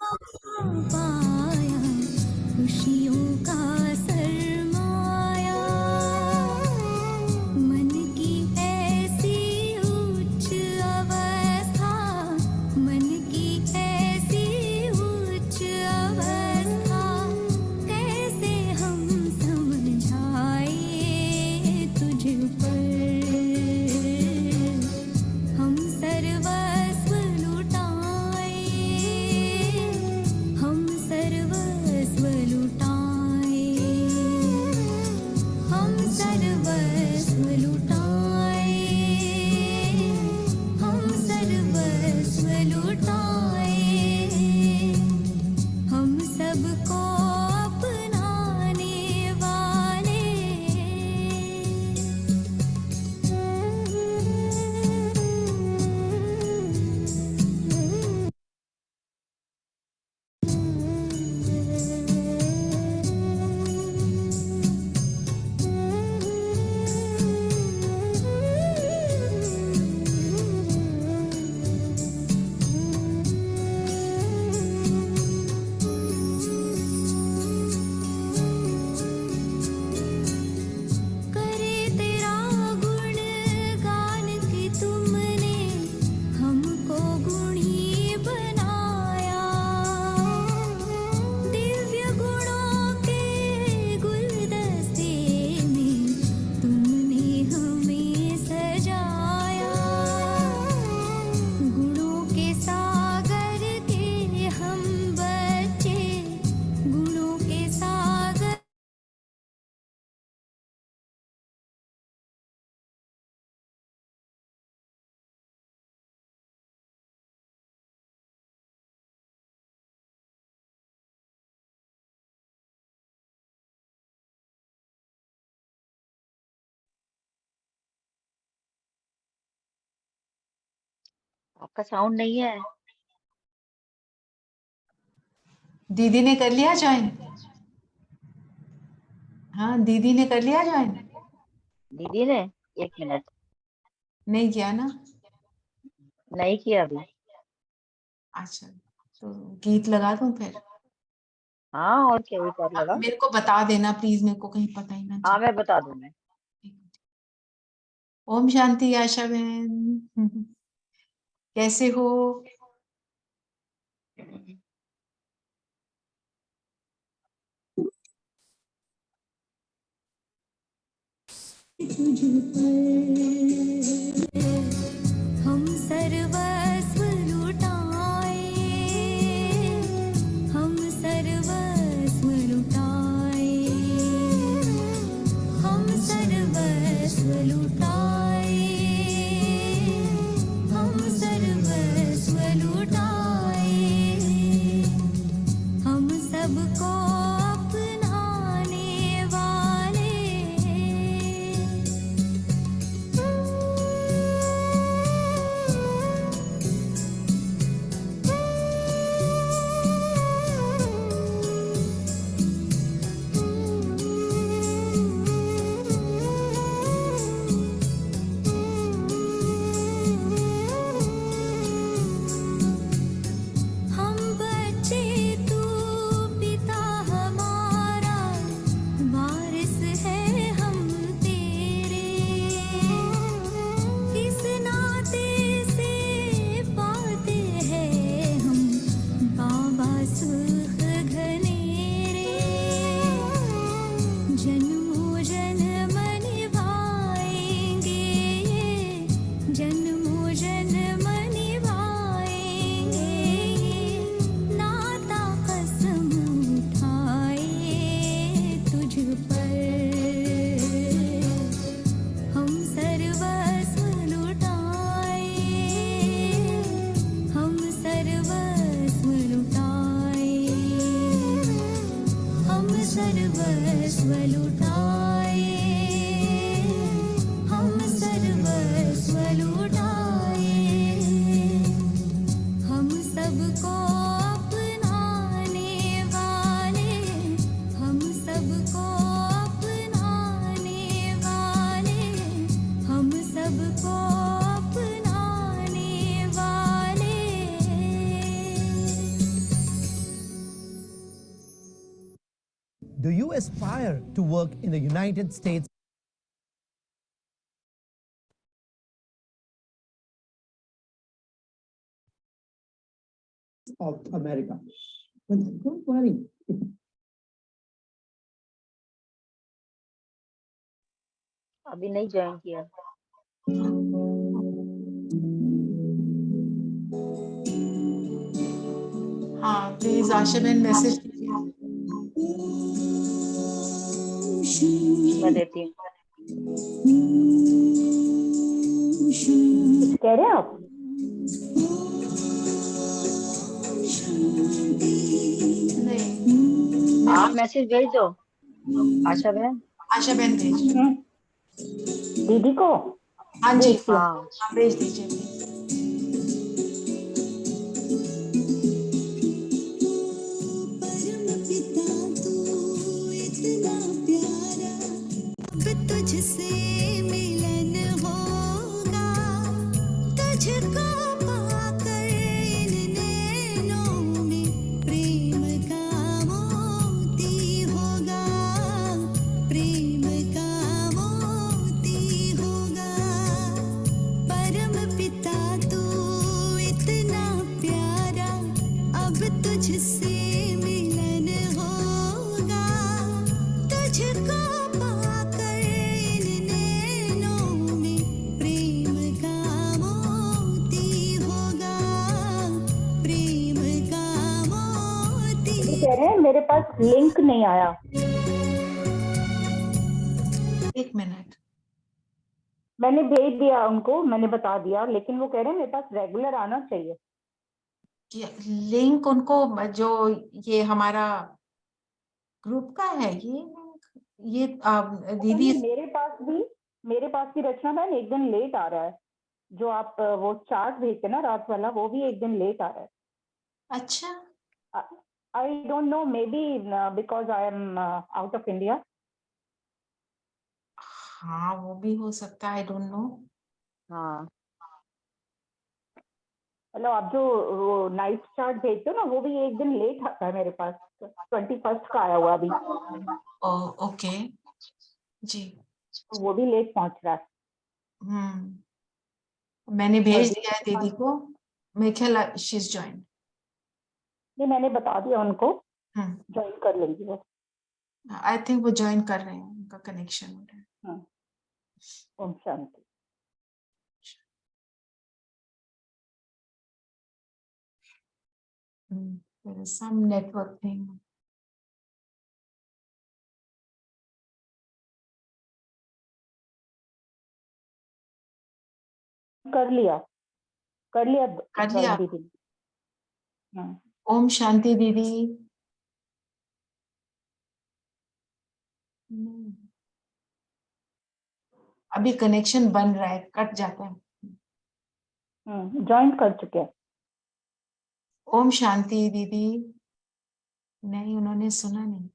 पाया खुशियों का सरमाया, मन की ऐसी उच्च अवस्था, मन की ऐसी उच्च अवस्था, कैसे हम समझाए तुझ पर। हम सर्वस्व लुटाए, हम सर्वस्व लुटाए, हम सर्वस्व लुटाए, हम सर्वस्व लुटाए, हम सबको अपनाने वाले। करे तेरा गुण गान कि तुमने हमको गुणी बनाया, दिव्य गुणों के गुलदस्ते में तुमने हमें सजाया, गुणों के सागर के हम बच्चे, गुणों के सागर। आपका साउंड नहीं है। दीदी ने कर लिया ज्वाइन? हाँ, दीदी ने कर लिया ज्वाइन? दीदी ने 1 मिनट नहीं किया ना? नहीं किया अभी। अच्छा, तो गीत लगा दूं फिर? हाँ, और क्या, एक और लगा। मेरे को बता देना प्लीज, मेरे को कहीं पता ही ना हाँ, चले। मैं बता दूंगी। ओम शांति आशा बहन, कैसे हो? तुझ पर हम सर्वस्व लुटाए, हम सर्वस्व लुटाए, हम सर्वस्व लुटाए, हम सर्वस्व लुटाए, हम सबको अपनाने वाले। हम बच्चे तू पिता हमारा, वारिस है हम तेरे, इस नाते से पाते हैं हम बाबा सुख घनेरे, जन्मों जन्म निभाएंगे ये, जन्मों जन्म निभाएंगे ये, नाता कसम उठाए तुझ पर। हम सर्वस्व लुटाए, हम सर्वस्व लुटाए, हम सर्वस्व लुटाए, हम सर्वस्व लुटाए, हम सबको अपनाने वाले, हम सबको अपनाने वाले, हम सबको अपनाने वाले। Do you aspire to work in the United States of America? But don't worry. अभी नहीं ज्वाइन किया। हाँ प्लीज आशा बहन मैसेज कीजिए। मैं देती हूँ। कुछ कह रहे हैं आप? नहीं आप मैसेज भेज दो आशा बहन। आशा बहन भेज रही हैं। दीदी को। हाँ जी हाँ हाँ भेज दीजिए please। तुझसे मिलन होगा, तुझको पाकर इन नैनों में प्रेम का मोती होगा, प्रेम का मोती होगा। परम पिता तू इतना प्यारा, अब तुझसे मिलन होगा, तुझको पाकर इन नैनों में प्रेम का मोती होगा, प्रेम का मोती। कह रहे हैं मेरे पास लिंक नहीं आया। एक मिनट मैंने भेज दिया उनको, मैंने बता दिया, लेकिन वो कह रहे हैं मेरे पास रेगुलर आना चाहिए। लिंक उनको जो ये हमारा ग्रुप का है ये दीदी मेरे पास भी रचना बहन एक दिन लेट आ रहा है। जो आप वो चार्ट भेजते ना रात वाला, वो भी एक दिन लेट आ रहा है। अच्छा I don't know, may be because I am out of India. हाँ वो भी हो सकता है आई डोंट नो। हाँ मतलब आप जो नाइट चार्ट भेजते हो ना, वो भी एक दिन लेट आता है मेरे पास। 21 का आया हुआ अभी, ओके जी। तो वो भी लेट पहुंच रहा है। मैंने और भेज दीदी दिया है दीदी को। मेरे ख्याल शी इज जॉइन। नहीं, मैंने बता दिया उनको, ज्वाइन कर लेंगी वो। आई थिंक वो ज्वाइन कर रहे हैं, उनका कनेक्शन हो रहा है। ओम शांति। There is some network thing. कर लिया आप? दीदी। ओम शांति दीदी। अभी कनेक्शन बन रहा है, कट जाता है। ज्वाइन कर चुके हैं। ओम शांति दीदी। नहीं उन्होंने सुना नहीं।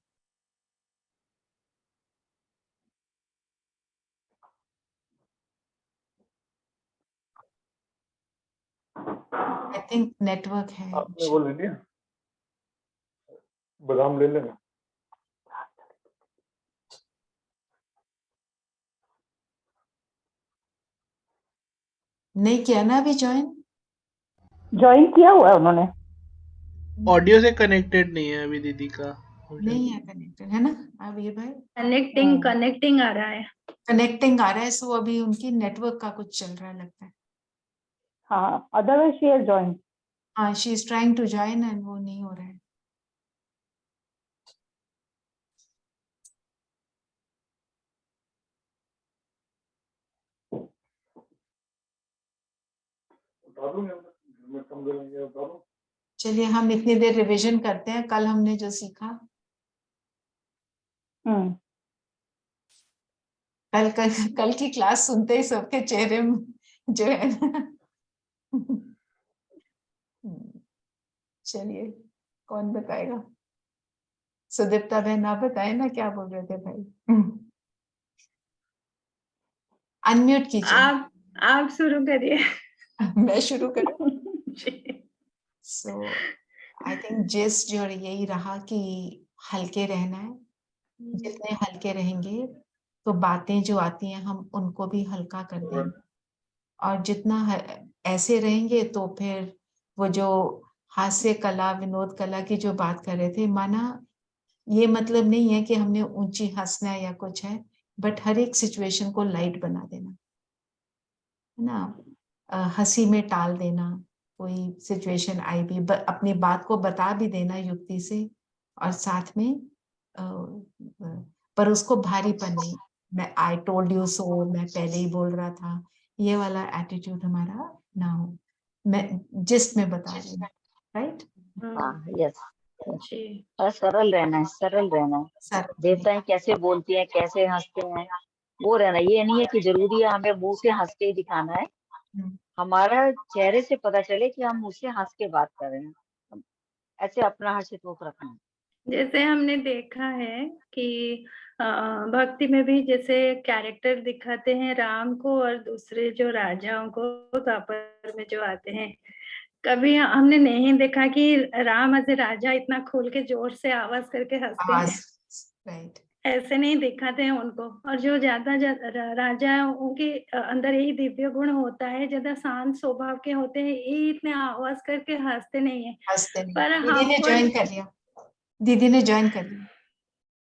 आई थिंक नेटवर्क है। आपने वो ले लिया, बादाम ले लेना। नहीं किया ना अभी ज्वाइन किया हुआ है उन्होंने। ऑडियो से कनेक्टेड नहीं है अभी दीदी का। नहीं है कनेक्टेड है ना अभी भाई। कनेक्टिंग आ रहा है। कनेक्टिंग आ रहा है, सो अभी उनकी नेटवर्क का कुछ चल रहा है लगता है। हाँ, अदरवाइज शी हैज ज्वाइन। हाँ she is trying to join and वो नहीं हो रहा है। चलिए हम इतनी देर रिवीजन करते हैं कल हमने जो सीखा। कल की क्लास सुनते ही सबके चेहरे में जो है ना चलिए कौन बताएगा? सुदीप्ता बहन आप बताए ना क्या बोल रहे थे भाई। अनम्यूट कीजिए। आप शुरू करिए। मैं शुरू करूं? सो आई थिंक जिस जो यही रहा कि हल्के रहना है, जितने हल्के रहेंगे तो बातें जो आती हैं हम उनको भी हल्का कर देंगे, और जितना ऐसे रहेंगे तो फिर वो जो हास्य कला, विनोद कला की जो बात कर रहे थे, माना ये मतलब नहीं है कि हमने ऊंची हंसना है या कुछ है, बट हर एक सिचुएशन को लाइट बना देना, है ना। हंसी में टाल देना, कोई सिचुएशन आई भी अपनी बात को बता भी देना युक्ति से, और साथ में पर उसको भारीपन नहीं, मैं आई टोल्ड यू सो, मैं पहले ही बोल रहा था, ये वाला एटीट्यूड हमारा ना हो। मैं जिस्ट में बता रही हूँ, राइट। हाँ, यस, जी सरल रहना है, सरल रहना है। सर देवताएं कैसे बोलती हैं, कैसे हंसते हैं, वो रहना। ये नहीं है कि जरूरी है हमें मुंह से हंस के ही दिखाना है, हमारा चेहरे से पता चले कि हम मुंह से हंस के बात कर रहे हैं, ऐसे अपना हर्षित मुख रखना है। जैसे हमने देखा है कि भक्ति में भी जैसे कैरेक्टर दिखाते हैं राम को और दूसरे जो राजाओं को द्वापर में जो आते हैं, कभी हमने नहीं देखा कि राम एज ए राजा इतना खोल के जोर से आवाज करके हंसते हैं, राइट। ऐसे नहीं दिखाते हैं उनको। और जो ज्यादा राजा है उनके अंदर यही दिव्य गुण होता है, ज्यादा शांत स्वभाव के होते हैं, ये इतने आवाज करके हंसते नहीं है। हंसते नहीं। पर दीदी ने हमको ज्वाइन कर लिया, दीदी ने ज्वाइन कर लिया।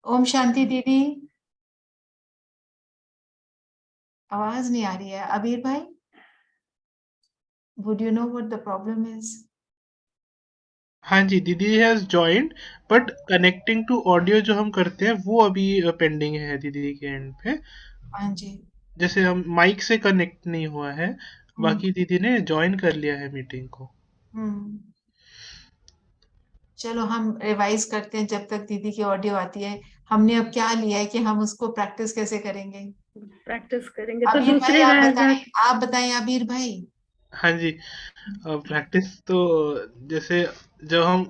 ओम शांति दीदी, आवाज नहीं आ रही है। अबीर भाई, would you know what the problem is? हाँ जी, दीदी has joined, but connecting to audio जो हम करते हैं वो अभी पेंडिंग है दीदी के एंड पे। हाँ जी। जैसे हम माइक से कनेक्ट नहीं हुआ है, बाकी दीदी ने ज्वाइन कर लिया है मीटिंग को। चलो हम रिवाइज करते हैं जब तक दीदी की ऑडियो आती है। हमने अब क्या लिया है कि हम उसको प्रैक्टिस कैसे करेंगे? प्रैक्टिस करेंगे तो अबीर भाई दूसरे आप राजा। बताएं, आप बताएं अबीर भाई। हाँ जी, प्रैक्टिस तो जैसे जब हम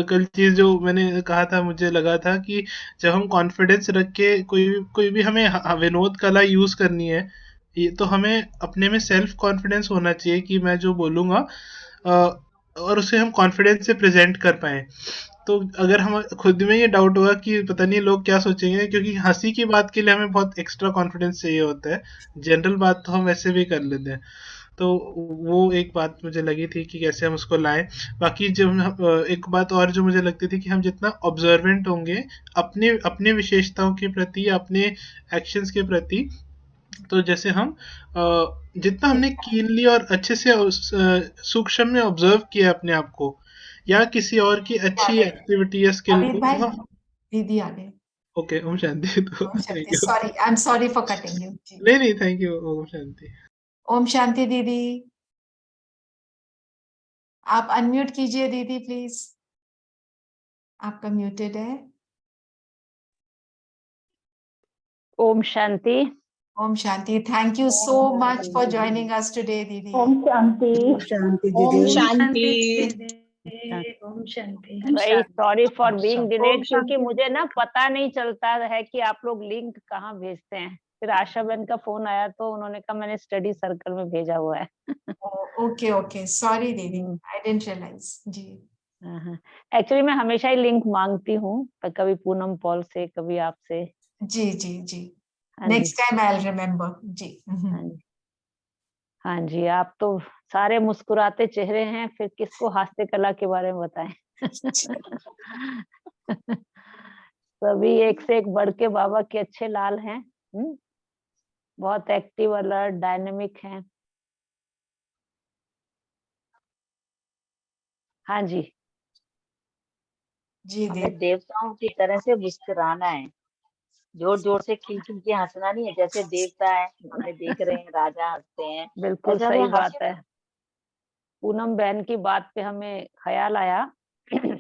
कल चीज जो मैंने कहा था, मुझे लगा था कि जब हम कॉन्फिडेंस रख के कोई भी हमें विनोद कला यूज करनी है, ये तो हमें अपने में सेल्फ कॉन्फिडेंस होना चाहिए कि मैं जो बोलूंगा और उसे हम कॉन्फिडेंस से प्रेजेंट कर पाए। तो अगर हम खुद में ये डाउट होगा कि पता नहीं लोग क्या सोचेंगे, क्योंकि हंसी की बात के लिए हमें बहुत एक्स्ट्रा कॉन्फिडेंस चाहिए होता है, जनरल बात तो हम वैसे भी कर लेते हैं। तो वो एक बात मुझे लगी थी कि कैसे हम उसको लाएं। बाकी जब एक बात और जो मुझे लगती थी कि हम जितना ऑब्जर्वेंट होंगे अपने अपने विशेषताओं के प्रति, अपने एक्शंस के प्रति, तो जैसे हम जितना हमने कीनली और अच्छे से सूक्ष्म में ऑब्जर्व किया अपने आप को या किसी और की अच्छी एक्टिविटी या स्किल अबीर को, भाई, तो हम दीदी आ गए। ओके। ओम शांति। तो ओम थैंक शांति, you. Sorry, I am sorry for cutting you जी। नहीं नहीं, थैंक यू। ओम शांति। ओम शांति दीदी, आप अनम्यूट कीजिए दीदी प्लीज, आपका म्यूटेड है। ओम शांति। ओम शांति, thank you so much for joining us today दीदी। ओम शांति। शांति ओम दीदी। शांति। ओम शांति। भाई सॉरी फॉर अच्छा, बीइंग ओम डिलेड, क्योंकि शांति। मुझे ना पता नहीं चलता है कि आप लोग लिंक कहाँ भेजते हैं। फिर आशा बहन का फोन आया तो उन्होंने कहा मैंने स्टडी सर्कल में भेजा हुआ है। ओके ओके, सॉरी दीदी, आई डिडंट रियलाइज जी। एक्चुअली मैं हमेशा ही लिंक मांगती हूँ, कभी पूनम पॉल से, कभी आपसे। जी जी जी, हाँ जी, next time I will remember जी। हाँ जी, हाँ जी। आप तो सारे मुस्कुराते चेहरे हैं, फिर किसको हास्य कला के बारे में बताएं। सभी एक से एक बढ़ के बाबा के अच्छे लाल हैं। बहुत एक्टिव, अलर्ट, डायनेमिक हैं। हाँ जी, जी हमें दीदी, देवताओं की तरह से मुस्कुराना है, जोर जोर से खिल खिल के हंसना नहीं है। जैसे देवता है, हमें देख रहे हैं, राजा हंसते हैं, बिल्कुल ऐसे सही हमें बात है। पूनम बहन की बात पे हमें ख्याल आया कि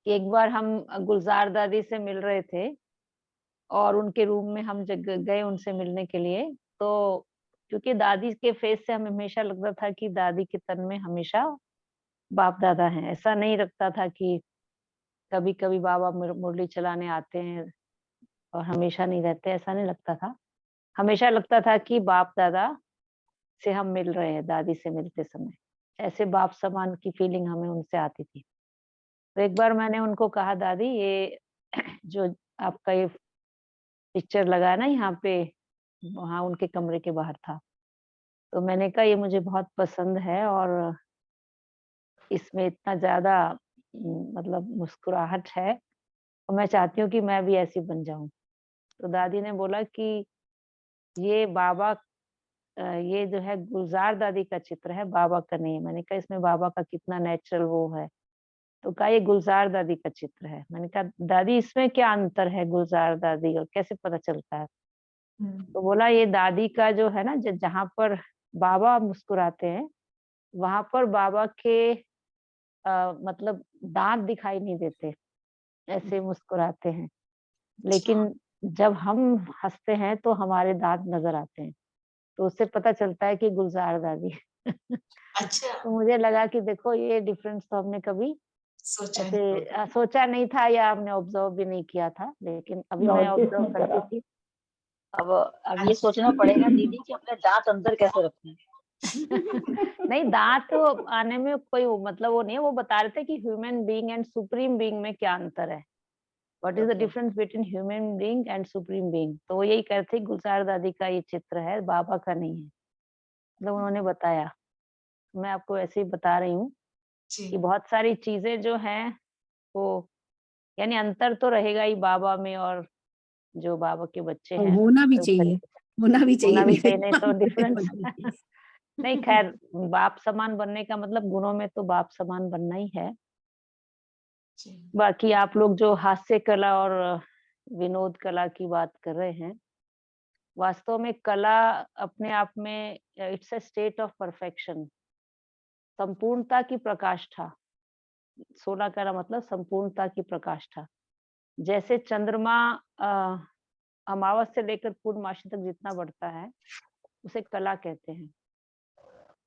एक बार हम गुलजार दादी से मिल रहे थे और उनके रूम में हम जग गए उनसे मिलने के लिए। तो क्योंकि दादी के फेस से हमें हमेशा लगता था कि दादी के तन में हमेशा बाप दादा हैं। ऐसा नहीं लगता था कि कभी कभी बाबा मुरली चलाने आते हैं और हमेशा नहीं रहते, ऐसा नहीं लगता था। हमेशा लगता था कि बाप दादा से हम मिल रहे हैं, दादी से मिलते समय ऐसे बाप समान की फीलिंग हमें उनसे आती थी। तो एक बार मैंने उनको कहा दादी ये जो आपका ये पिक्चर लगा है ना यहाँ पे, वहाँ उनके कमरे के बाहर था। तो मैंने कहा ये मुझे बहुत पसंद है और इसमें इतना ज़्यादा मतलब मुस्कुराहट है और मैं चाहती हूँ कि मैं भी ऐसी बन जाऊँ। तो दादी ने बोला कि ये बाबा ये जो है गुलज़ार दादी का चित्र है, बाबा का नहीं है। मैंने कहा इसमें बाबा का कितना नेचुरल वो है। तो कहा ये गुलज़ार दादी का चित्र है। मैंने कहा दादी इसमें क्या अंतर है गुलज़ार दादी और कैसे पता चलता है? तो बोला ये दादी का जो है ना जहाँ पर बाबा मुस्कुराते हैं, वहाँ पर बाबा के मतलब दाँत दिखाई नहीं देते, ऐसे मुस्कुराते हैं। लेकिन जब हम हँसते हैं तो हमारे दाँत नज़र आते हैं। तो उससे पता चलता है कि गुलज़ार दादी अच्छा, तो मुझे लगा कि देखो ये डिफरेंस तो हमने कभी सोचा ऐसे है। सोचा नहीं था या हमने ऑब्जर्व भी नहीं किया था, लेकिन अभी मैं नोटिस ऑब्जर्व नहीं करती करा। थी। अब ये सोचना पड़ेगा दीदी कि अपने दांत अंदर कैसे रखें। नहीं दाँत तो आने में कोई मतलब वो नहीं है, वो बता रहे थे कि human being and supreme being में क्या अंतर है। व्हाट इज द अच्छा, difference between human being and supreme being. तो वो यही कहते थे गुलज़ार दादी का ये चित्र है, बाबा का नहीं है। मतलब उन्होंने बताया। मैं आपको ऐसे ही बता रही हूँ कि जी, बहुत सारी चीज़ें जो हैं वो यानी अंतर तो रहेगा ही बाबा में और जो बाबा के बच्चे और हैं, होना भी तो उस चाहिए, तरीके से होना भी चाहिए होना भी मेरे चाहिए, नहीं तो डिफरेंस हिसाब से। नहीं खैर बाप समान बनने का मतलब गुणों में तो बाप समान बनना ही है। जी। बाकी आप लोग जो हास्य कला और विनोद कला की बात कर रहे हैं, वास्तव में कला अपने आप में it's a state of perfection, संपूर्णता की प्रकाष्ठा। सोना कला मतलब संपूर्णता की प्रकाष्ठा। जैसे चंद्रमा अ, अमावस से लेकर पूर्णमासी तक जितना बढ़ता है, उसे कला कहते हैं।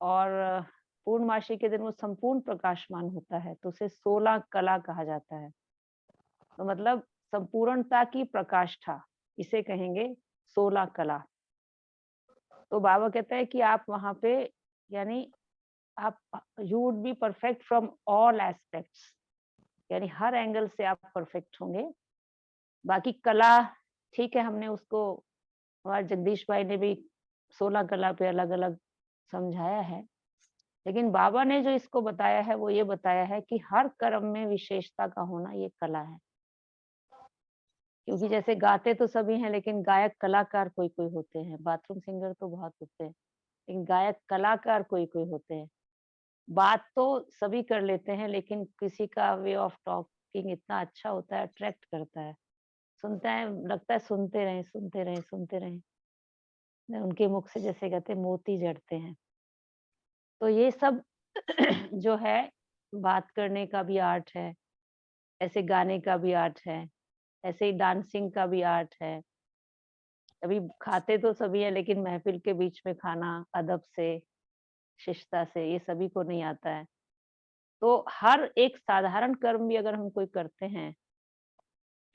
और पूर्णमासी के दिन वो संपूर्ण प्रकाशमान होता है, तो उसे 16 कला कहा जाता है। तो मतलब संपूर्णता की प्रकाष्ठा, इसे कहेंगे 16 कला। तो बाबा कहते हैं कि आप वहाँ पे यानी आप you would be perfect from all aspects, यानी हर एंगल से आप परफेक्ट होंगे। बाकी कला ठीक है, हमने उसको हमारे जगदीश भाई ने भी 16 कला पे अलग-अलग समझाया है। लेकिन बाबा ने जो इसको बताया है, वो ये बताया है कि हर कर्म में विशेषता का होना ये कला है। क्योंकि जैसे गाते तो सभी हैं, लेकिन गायक कलाकार कोई-कोई होते हैं। बाथरूम सिंगर तो बहुत होते हैं, लेकिन गायक कलाकार कोई-कोई होते हैं। बात तो सभी कर लेते हैं, लेकिन किसी का वे ऑफ टॉकिंग इतना अच्छा होता है, अट्रैक्ट करता है। सुनते हैं, लगता है सुनते रहें, सुनते रहें, सुनते रहें। उनके मुख से जैसे कहते हैं मोती झड़ते हैं। तो ये सब जो है बात करने का भी आर्ट है, ऐसे गाने का भी आर्ट है, ऐसे ही डांसिंग का भी आर्ट है। अभी खाते तो सभी हैं, लेकिन महफ़िल के बीच में खाना अदब से, शिष्टता से, ये सभी को नहीं आता है। तो हर एक साधारण कर्म भी अगर हम कोई करते हैं,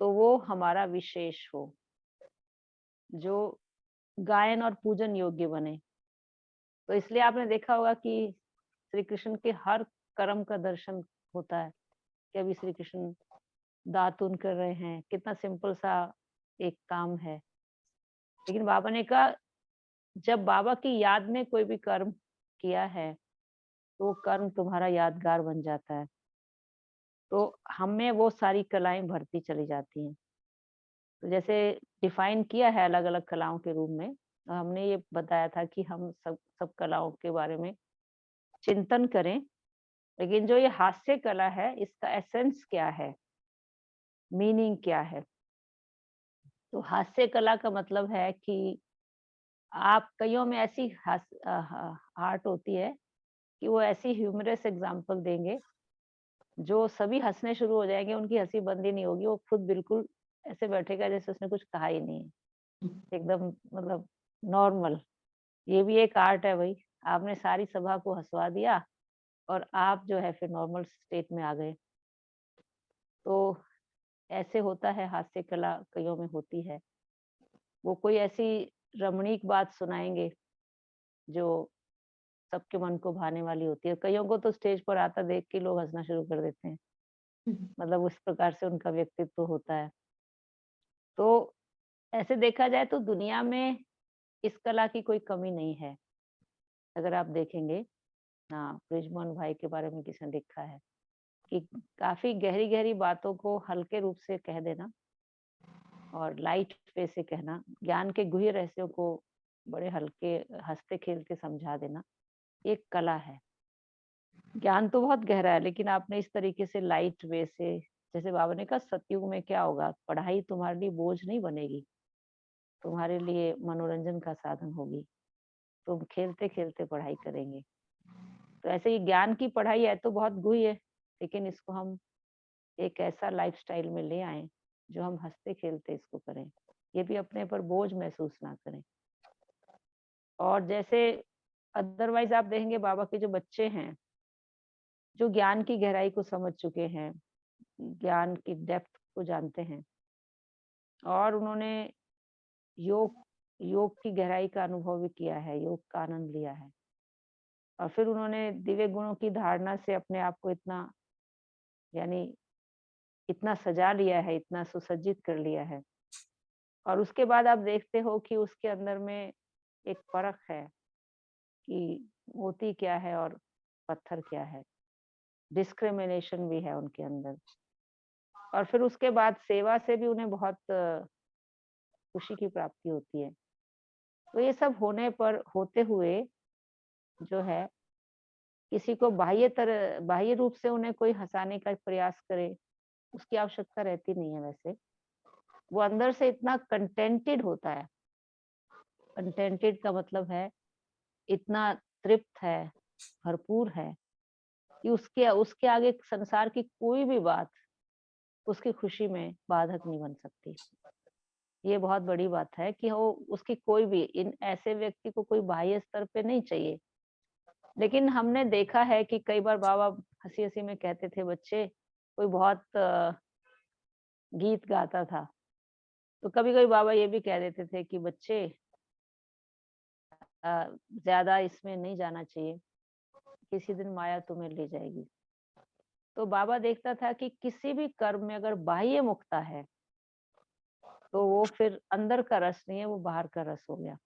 तो वो हमारा विशेष हो, जो गायन और पूजन योग्य बने। तो इसलिए आपने देखा होगा कि श्री कृष्ण के हर कर्म का दर्शन होता है, कि अभी श्री कृष्ण दातून कर रहे हैं, कितना सिंपल सा एक काम है। लेकिन बाबा ने कहा जब बाबा की याद में कोई भी कर्म किया है, तो वो कर्म तुम्हारा यादगार बन जाता है। तो हम में वो सारी कलाएँ भरती चली जाती हैं। तो जैसे डिफाइन किया है अलग-अलग कलाओं के रूप में, हमने ये बताया था कि हम सब सब कलाओं के बारे में चिंतन करें, लेकिन जो ये हास्य कला है, इसका एसेंस क्या है? मीनिंग क्या है? तो हास्य कला का मतलब है कि आप कइयों में ऐसी आर्ट होती है कि वो ऐसी ह्यूमरस एग्जांपल देंगे, जो सभी हँसने शुरू हो जाएँगे, उनकी हँसी बंद ही नहीं होगी, वो खुद बिल्कुल ऐसे बैठेगा जैसे उसने कुछ कहा ही नहीं है, एकदम मतलब नॉर्मल। ये भी एक आर्ट है भई, आपने सारी सभा को हँसवा दिया और आप जो है फिर नॉर्मल स्टेट में आ गए। तो ऐसे होता है, हास्य कला कइयों में होती है। वो कोई ऐसी रमणीक बात सुनाएँगे, जो सबके मन को भाने वाली होती है। कइयों को तो स्टेज पर आता देख के लोग हँसना शुरू कर देते हैं। मतलब उस प्रकार से उनका व्यक्तित्व होता है। तो ऐसे देखा जाए तो दुनिया में इस कला की कोई कमी नहीं है। अगर आप देखेंगे, हाँ, बृजमोहन भाई के बारे में किसी ने लिखा है कि काफ़ी गहरी-गहरी बातों को हल्के रूप से कह देना और लाइट वे से कहना, ज्ञान के गूढ़ रहस्यों को बड़े हल्के हँसते-खेलते समझा देना, ये एक कला है। ज्ञान तो बहुत गहरा है, लेकिन आपने इस तरीके से लाइट वे से, जैसे बाबा ने कहा सतयुग में क्या होगा, पढ़ाई तुम्हारे लिए बोझ नहीं बनेगी, तुम्हारे लिए मनोरंजन का साधन होगी, तुम खेलते-खेलते पढ़ाई करेंगे। तो ऐसे ही ज्ञान की पढ़ाई है तो बहुत गूढ़ है, लेकिन इसको हम एक ऐसा लाइफ़स्टाइल में ले आएँ, जो हम हँसते-खेलते इसको करें। ये भी अपने पर बोझ महसूस ना करें। और जैसे अदरवाइज़ आप देखेंगे बाबा के जो बच्चे हैं, जो ज्ञान की गहराई को समझ चुके हैं, ज्ञान की डेप्थ को जानते हैं और उन्होंने योग योग की गहराई का अनुभव भी किया है, योग का आनंद लिया है। और फिर उन्होंने दिव्य गुणों की धारणा से अपने आप को इतना, यानी इतना सजा लिया है, इतना सुसज्जित कर लिया है। और उसके बाद आप देखते हो कि उसके अंदर में एक फ़र्क है कि मोती क्या है और पत्थर क्या है। डिस्क्रिमिनेशन भी है उनके अंदर। और फिर उसके बाद सेवा से भी उन्हें बहुत खुशी की प्राप्ति होती है। तो ये सब होते हुए जो है, किसी को बाह्य रूप से उन्हें कोई हँसाने का प्रयास करे, उसकी आवश्यकता रहती नहीं है वैसे। वो अंदर से इतना कंटेंटेड होता है। कंटेंटेड का मतलब है इतना तृप्त है, भरपूर है कि उसके उसके आगे संसार की कोई भी बात उसकी खुशी में बाधक नहीं बन सकती। ये बहुत बड़ी बात है कि वो उसकी कोई भी, इन ऐसे व्यक्ति को कोई बाह्य स्तर पे नहीं चाहिए। लेकिन हमने देखा है कि कई बार बाबा हँसी-हँसी में कहते थे, बच्चे कोई बहुत गीत गाता था, तो कभी-कभी बाबा ये भी कह देते थे कि बच्चे ज़्यादा इसमें नहीं जाना चाहिए, किसी दिन माया तुम्हें ले जाएगी। तो बाबा देखता था कि किसी भी कर्म में अगर बाह्य मुक्ता है, तो वो फिर अंदर का रस नहीं है, वो बाहर का रस हो गया।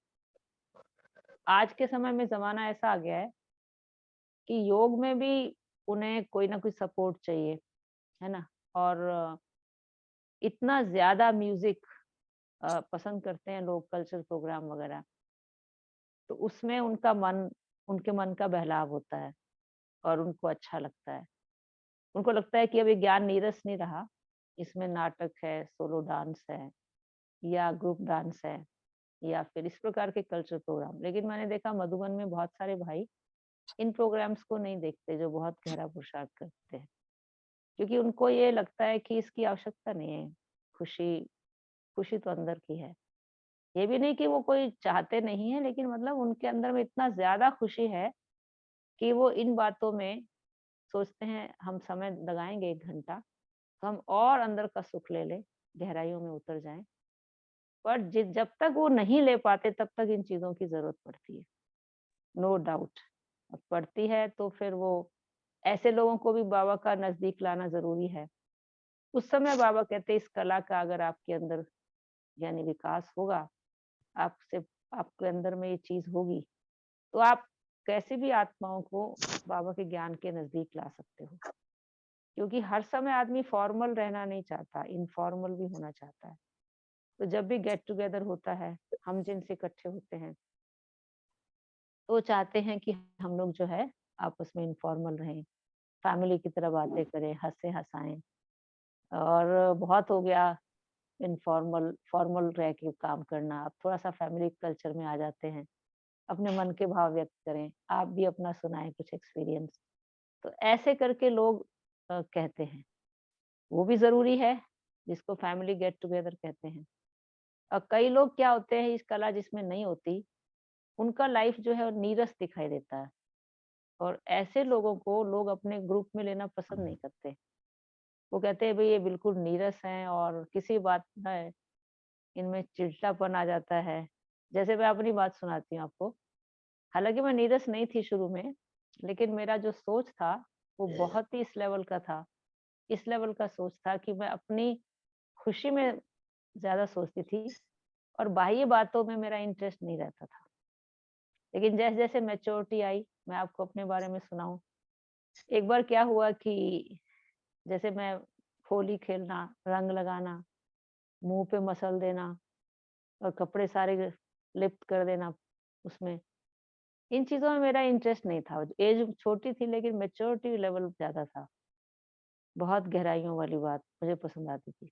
आज के समय में ज़माना ऐसा आ गया है कि योग में भी उन्हें कोई ना कोई सपोर्ट चाहिए, है ना? और इतना ज़्यादा म्यूज़िक पसंद करते हैं लोग, कल्चरल प्रोग्राम वगैरह, तो उसमें उनके मन का बहलाव होता है और उनको अच्छा लगता है। उनको लगता है कि अब ये ज्ञान नीरस नहीं रहा, इसमें नाटक है, सोलो डांस है या ग्रुप डांस है या फिर इस प्रकार के कल्चरल प्रोग्राम। लेकिन मैंने देखा मधुबन में बहुत सारे भाई इन प्रोग्राम्स को नहीं देखते, जो बहुत गहरा पुरुषार्थ करते हैं, क्योंकि उनको ये लगता है कि इसकी आवश्यकता नहीं है। खुशी खुशी तो अंदर की है। ये भी नहीं कि वो कोई चाहते नहीं है, लेकिन मतलब उनके अंदर में इतना ज्यादा खुशी है कि वो इन बातों में सोचते हैं, हम समय लगाएंगे 1 घंटा तो हम और अंदर का सुख ले लें, गहराइयों में उतर जाएं। पर जब तक वो नहीं ले पाते तब तक इन चीजों की जरूरत पड़ती है, नो डाउट। पड़ती है तो फिर वो ऐसे लोगों को भी बाबा का नजदीक लाना जरूरी है। उस समय बाबा कहते हैं इस कला का अगर आपके अंदर यानी विकास होगा, आपसे आपके अंदर में ये चीज होगी, तो आप कैसे भी आत्माओं को बाबा के ज्ञान के नजदीक ला सकते हो। क्योंकि हर समय आदमी फॉर्मल रहना नहीं चाहता, इनफॉर्मल भी होना चाहता है। तो जब भी गेट टुगेदर होता है, हम जिनसे इकट्ठे होते हैं, तो वो चाहते हैं कि हम लोग जो है आपस में इनफॉर्मल रहें, फैमिली की तरह बातें करें, हंसे हंसाएं। और बहुत हो गया इनफॉर्मल, फॉर्मल रह के काम करना, अब थोड़ा सा फैमिली कल्चर में आ जाते हैं, अपने मन के भाव व्यक्त करें, आप भी अपना सुनाएं कुछ एक्सपीरियंस। तो ऐसे करके लोग कहते हैं, वो भी जरूरी है, जिसको फैमिली गेट टुगेदर कहते हैं। और कई लोग क्या होते हैं, इस कला जिसमें नहीं होती, उनका लाइफ जो है वो नीरस दिखाई देता है और ऐसे लोगों को लोग अपने ग्रुप में लेना पसंद नहीं करते। वो कहते हैं भाई ये बिल्कुल नीरस हैं और किसी बात में इनमें चिड़चिड़ापन आ जाता है। जैसे मैं अपनी बात सुनाती हूँ आपको। हालाँकि मैं नीरस नहीं थी शुरू में, लेकिन मेरा जो सोच था वो बहुत ही इस लेवल का था इस लेवल का सोच था कि मैं अपनी खुशी में ज्यादा सोचती थी और बाह्य बातों में मेरा इंटरेस्ट नहीं रहता था। लेकिन जैसे जैसे मैच्योरिटी आई, मैं आपको अपने बारे में सुनाऊं, एक बार क्या हुआ कि जैसे मैं होली खेलना, रंग लगाना, मुंह पे मसल देना और कपड़े सारे लिप्त कर देना उसमें, इन चीजों में मेरा इंटरेस्ट नहीं था। एज छोटी थी लेकिन मैच्योरिटी लेवल ज्यादा था। बहुत गहराइयों वाली बात मुझे पसंद आती थी।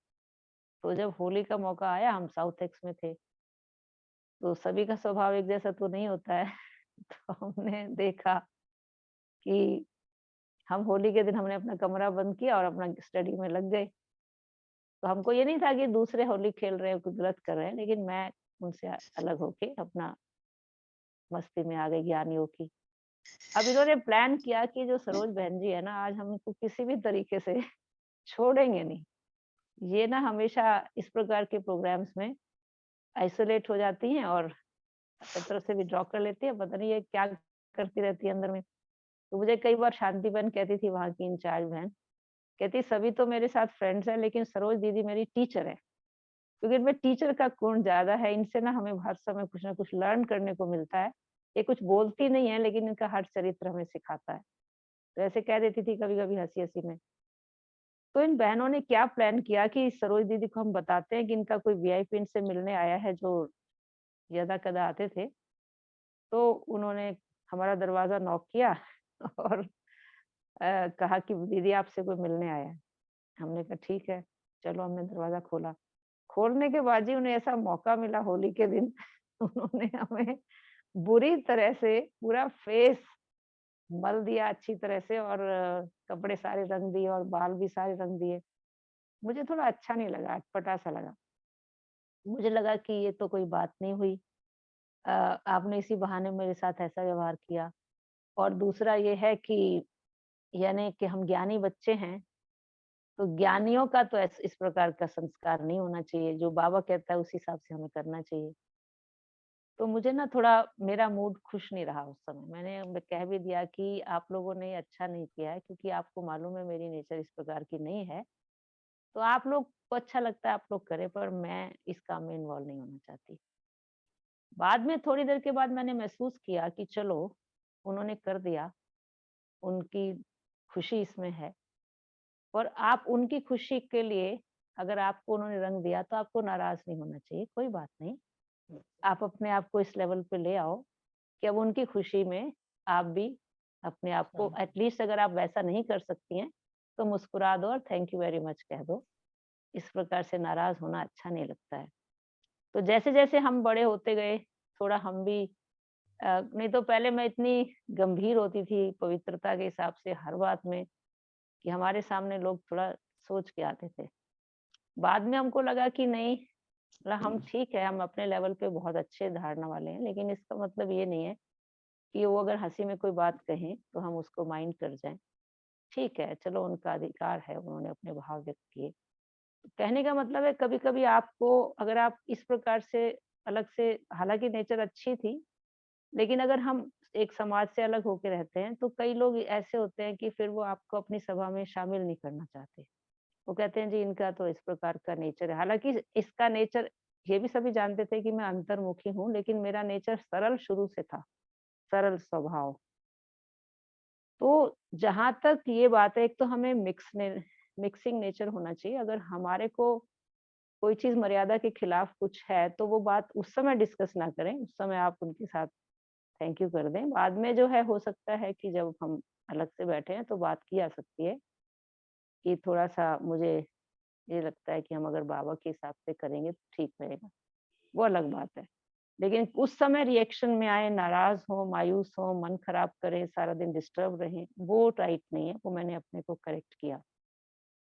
तो जब होली का मौका आया, हम साउथ एक्स में थे, तो सभी का स्वभाव एक जैसा तो नहीं होता है। तो हमने देखा कि हम होली के दिन हमने अपना कमरा बंद किया और अपना स्टडी में लग गए। तो हमको ये नहीं था कि दूसरे होली खेल रहे हैं, कुछ गलत कर रहे हैं, लेकिन मैं उनसे अलग होके अपना मस्ती में आ गई ज्ञानियों की। अब इन्होंने प्लान किया कि जो सरोज बहन जी है ना, आज हम इनको किसी भी तरीके से छोड़ेंगे नहीं। ये ना हमेशा इस प्रकार के प्रोग्राम्स में आइसोलेट हो जाती हैं और अपनी तरफ से विड्रॉ कर लेती है, पता नहीं ये क्या करती रहती है अंदर में। तो मुझे कई बार शांति बहन कहती थी, वहाँ की इंचार्ज बहन, कहती सभी तो मेरे साथ फ्रेंड्स हैं लेकिन सरोज दीदी मेरी टीचर है, क्योंकि इनमें टीचर का गुण ज्यादा है। इनसे ना हमें हर समय कुछ ना कुछ लर्न करने को मिलता है। ये कुछ बोलती नहीं है लेकिन इनका हर चरित्र हमें सिखाता है। तो ऐसे कह देती थी कभी कभी हंसी हंसी में। तो इन बहनों ने क्या प्लान किया कि सरोज दीदी को हम बताते हैं कि इनका कोई वीआईपी इनसे मिलने आया है जो यदा कदा आते थे। तो उन्होंने हमारा दरवाजा नॉक किया और कहा कि दीदी आपसे कोई मिलने आया है। हमने कहा ठीक है, चलो हमने दरवाजा खोला। खोलने के बाद ही उन्हें ऐसा मौका मिला होली के दिन, उन्होंने हमें बुरी तरह से पूरा फेस मल दिया अच्छी तरह से और कपड़े सारे रंग दिए और बाल भी सारे रंग दिए। मुझे थोड़ा अच्छा नहीं लगा, अटपटा सा लगा। मुझे लगा कि ये तो कोई बात नहीं हुई। आपने इसी बहाने मेरे साथ ऐसा व्यवहार किया। और दूसरा ये है कि यानी कि हम ज्ञानी बच्चे हैं, तो ज्ञानियों का तो इस प्रकार का संस्कार नहीं होना चाहिए। जो बाबा कहता है उस हिसाब से हमें करना चाहिए। तो मुझे ना थोड़ा मेरा मूड खुश नहीं रहा उस समय। मैं कह भी दिया कि आप लोगों ने अच्छा नहीं किया है, क्योंकि आपको मालूम है मेरी नेचर इस प्रकार की नहीं है। तो आप लोग को अच्छा लगता है आप लोग करें, पर मैं इस काम में इन्वॉल्व नहीं होना चाहती। बाद में थोड़ी देर के बाद मैंने महसूस किया कि चलो उन्होंने कर दिया, उनकी खुशी इसमें है। और आप उनकी खुशी के लिए अगर आपको उन्होंने रंग दिया तो आपको नाराज नहीं होना चाहिए, कोई बात नहीं। आप अपने आप को इस लेवल पे ले आओ कि अब उनकी खुशी में आप भी अपने आप को एटलीस्ट, अगर आप वैसा नहीं कर सकती हैं तो मुस्कुरा दो और थैंक यू वेरी मच कह दो। इस प्रकार से नाराज होना अच्छा नहीं लगता है। तो जैसे जैसे हम बड़े होते गए, थोड़ा हम भी नहीं तो पहले मैं इतनी गंभीर होती थी पवित्रता के हिसाब से हर बात में, कि हमारे सामने लोग थोड़ा सोच के आते थे। बाद में हमको लगा कि नहीं, मतलब हम ठीक है, हम अपने लेवल पे बहुत अच्छे धारणा वाले हैं, लेकिन इसका मतलब ये नहीं है कि वो अगर हंसी में कोई बात कहें तो हम उसको माइंड कर जाएं। ठीक है, चलो उनका अधिकार है, उन्होंने अपने भाव व्यक्त किए। कहने का मतलब है कभी कभी आपको, अगर आप इस प्रकार से अलग से, हालांकि नेचर अच्छी थी, लेकिन अगर हम एक समाज से अलग होके रहते हैं तो कई लोग ऐसे होते हैं कि फिर वो आपको अपनी सभा में शामिल नहीं करना चाहते। वो कहते हैं जी इनका तो इस प्रकार का नेचर है। हालांकि इसका नेचर ये भी सभी जानते थे कि मैं अंतर्मुखी हूँ, लेकिन मेरा नेचर सरल शुरू से था, सरल स्वभाव। तो जहां तक ये बात है, एक तो हमें मिक्सिंग नेचर होना चाहिए। अगर हमारे को कोई चीज मर्यादा के खिलाफ कुछ है तो वो बात उस समय डिस्कस ना करें, उस समय आप उनके साथ थैंक यू कर दें। बाद में जो है, हो सकता है कि जब हम अलग से बैठे हैं तो बात की जा सकती है कि थोड़ा-सा मुझे ये लगता है कि हम अगर बाबा के हिसाब से करेंगे तो ठीक रहेगा, वो अलग बात है। लेकिन उस समय रिएक्शन में आए, नाराज़ हों, मायूस हों, मन खराब करें, सारा दिन डिस्टर्ब रहें, वो राइट नहीं है, वो मैंने अपने को करेक्ट किया।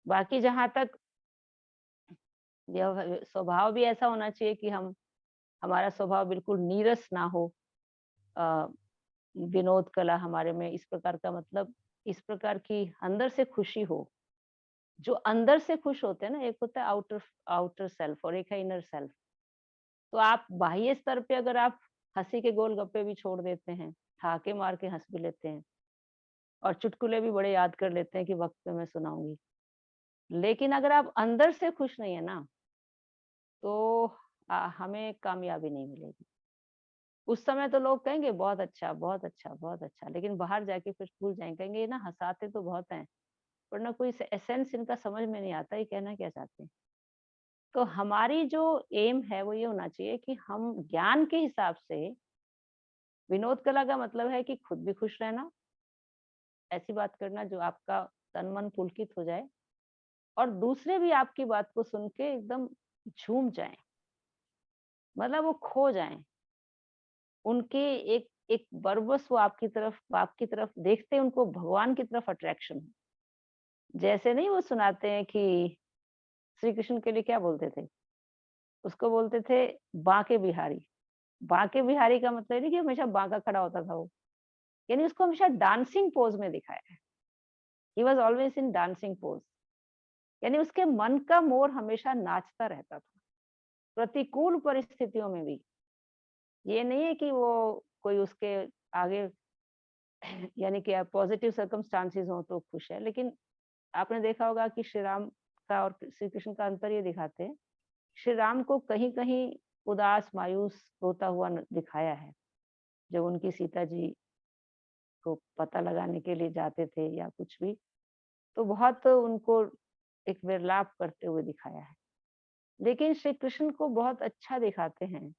बाकी जहाँ तक स्वभाव भी ऐसा होना चाहिए कि हमारा स्वभाव बिल्कुल नीरस ना हो। अ, विनोद कला हमारे में इस प्रकार का, मतलब इस प्रकार की अंदर से खुशी हो। जो अंदर से खुश होते हैं ना, एक होता है आउटर आउटर सेल्फ और एक है इनर सेल्फ। तो आप बाह्य स्तर पे अगर आप हंसी के गोलगप्पे भी छोड़ देते हैं, ठहाके मार के हंस भी लेते हैं और चुटकुले भी बड़े याद कर लेते हैं कि वक्त पे मैं सुनाऊंगी, लेकिन अगर आप अंदर से खुश नहीं है ना, तो हमें कामयाबी नहीं मिलेगी। उस समय तो लोग कहेंगे बहुत अच्छा, बहुत अच्छा, बहुत अच्छा, लेकिन बाहर जाके फिर भूल जाएंगे, कहेंगे ये ना हंसाते तो बहुत हैं, पर ना कोई एसेंस इनका समझ में नहीं आता, ये कहना क्या चाहते हैं। तो हमारी जो एम है वो ये होना चाहिए कि हम ज्ञान के हिसाब से, विनोद कला का मतलब है कि खुद भी खुश रहना, ऐसी बात करना जो आपका तन मन पुलकित हो जाए और दूसरे भी आपकी बात को सुन के एकदम झूम जाएं, मतलब वो खो जाएं, उनके एक एक बरबस वो आपकी तरफ देखते उनको भगवान की तरफ अट्रैक्शन हो। जैसे नहीं वो सुनाते हैं कि श्री कृष्ण के लिए क्या बोलते थे, उसको बोलते थे बांके बिहारी। बांके बिहारी का मतलब नहीं कि हमेशा बांका खड़ा होता था वो, यानी उसको हमेशा डांसिंग पोज में दिखाया है। He was always in dancing pose, यानी उसके मन का मोर हमेशा नाचता रहता था प्रतिकूल परिस्थितियों में भी। ये नहीं है कि वो कोई उसके आगे यानी कि पॉजिटिव सर्कमस्टांसेस हो तो खुश है, लेकिन आपने देखा होगा कि श्री राम का और श्री कृष्ण का अंतर ये दिखाते हैं, श्री राम को कहीं कहीं उदास मायूस रोता हुआ दिखाया है, जब उनकी सीता जी को पता लगाने के लिए जाते थे या कुछ भी, तो बहुत उनको एक विरलाप करते हुए दिखाया है। लेकिन श्री कृष्ण को बहुत अच्छा दिखाते हैं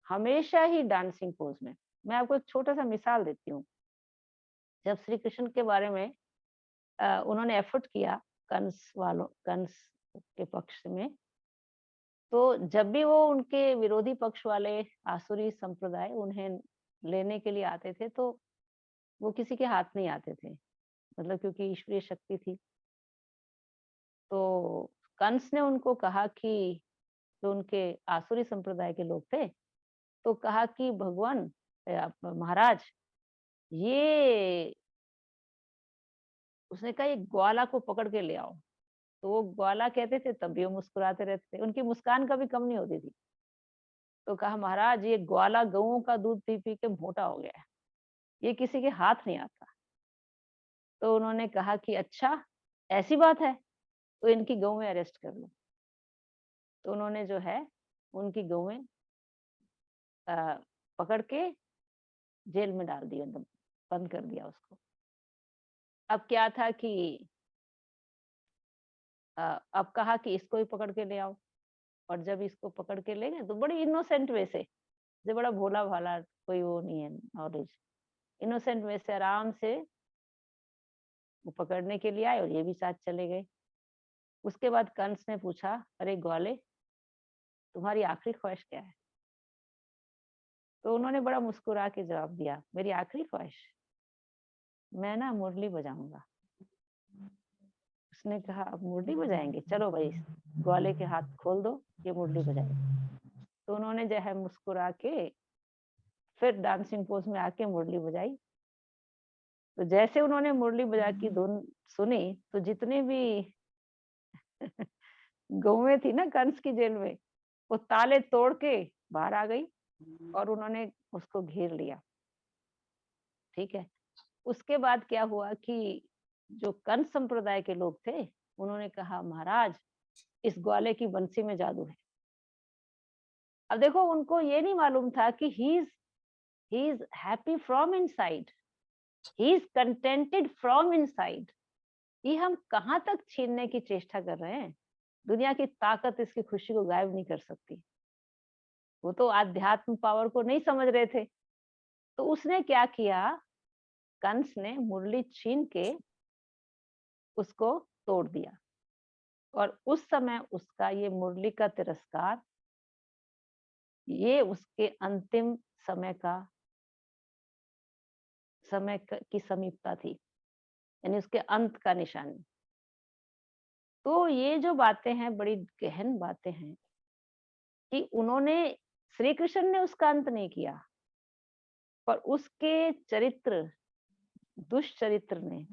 हमेशा ही डांसिंग पोज में। मैं आपको एक छोटा सा मिसाल देती हूँ। जब श्री कृष्ण के बारे में उन्होंने एफर्ट किया कंस के पक्ष में, तो जब भी वो उनके विरोधी पक्ष वाले आसुरी संप्रदाय उन्हें लेने के लिए आते थे, तो वो किसी के हाथ नहीं आते थे, मतलब क्योंकि ईश्वरीय शक्ति थी। तो कंस ने उनको कहा कि जो उनके आसुरी संप्रदाय के लोग थे, तो कहा कि भगवान महाराज, ये उसने कहा एक ग्वाला को पकड़ के ले आओ। तो वो ग्वाला कहते थे तब भी वो मुस्कुराते रहते थे, उनकी मुस्कान कभी कम नहीं होती थी। तो कहा महाराज ये ग्वाला गऊं का दूध पी पी के मोटा हो गया है, ये किसी के हाथ नहीं आता। तो उन्होंने कहा कि अच्छा ऐसी बात है, तो इनकी गऊ में अरेस्ट कर लो। तो उन्होंने जो है उनकी गऊं पकड़ के जेल में डाल दिया, एकदम बंद कर दिया उसको। अब क्या था कि अब कहा कि इसको ही पकड़ के ले आओ, और जब इसको पकड़ के ले गए तो बड़ी इनोसेंट वे से, जो बड़ा भोला भाला, कोई वो नहीं है नॉलेज, इनोसेंट वे से आराम से वो पकड़ने के लिए आए और ये भी साथ चले गए। उसके बाद कंस ने पूछा, अरे ग्वाले तुम्हारी आखिरी ख्वाहिश क्या है? तो उन्होंने बड़ा मुस्कुरा के जवाब दिया, मेरी आखिरी ख्वाहिश, मैं ना मुरली बजाऊंगा। उसने कहा अब मुरली बजाएंगे, चलो भाई ग्वाले के हाथ खोल दो, ये मुरली बजाएंगे। तो उन्होंने जो है मुस्कुरा के फिर डांसिंग पोज में आके मुरली बजाई। तो जैसे उन्होंने मुरली बजा की धुन सुनी, तो जितने भी गौएं थी ना कंस की जेल में, वो ताले तोड़ के बाहर आ गई और उन्होंने उसको घेर लिया। ठीक है। उसके बाद क्या हुआ कि जो कंस संप्रदाय के लोग थे, उन्होंने कहा महाराज इस ग्वाले की बंसी में जादू है। अब देखो उनको ये नहीं मालूम था कि he is happy from inside, he is contented from inside. ये हम कहाँ तक छीनने की चेष्टा कर रहे हैं? दुनिया की ताकत इसकी खुशी को गायब नहीं कर सकती। वो तो आध्यात्म पावर को नहीं समझ रहे थे। तो उसने क्या किया, कंस ने मुरली छीन के उसको तोड़ दिया, और उस समय उसका ये मुरली का तिरस्कार, ये उसके अंतिम की समीपता थी, यानी उसके अंत का निशानी। तो ये जो बातें हैं बड़ी गहन बातें हैं कि उन्होंने, श्री कृष्ण ने उसका अंत नहीं किया, पर उसके दुष्चरित्र ने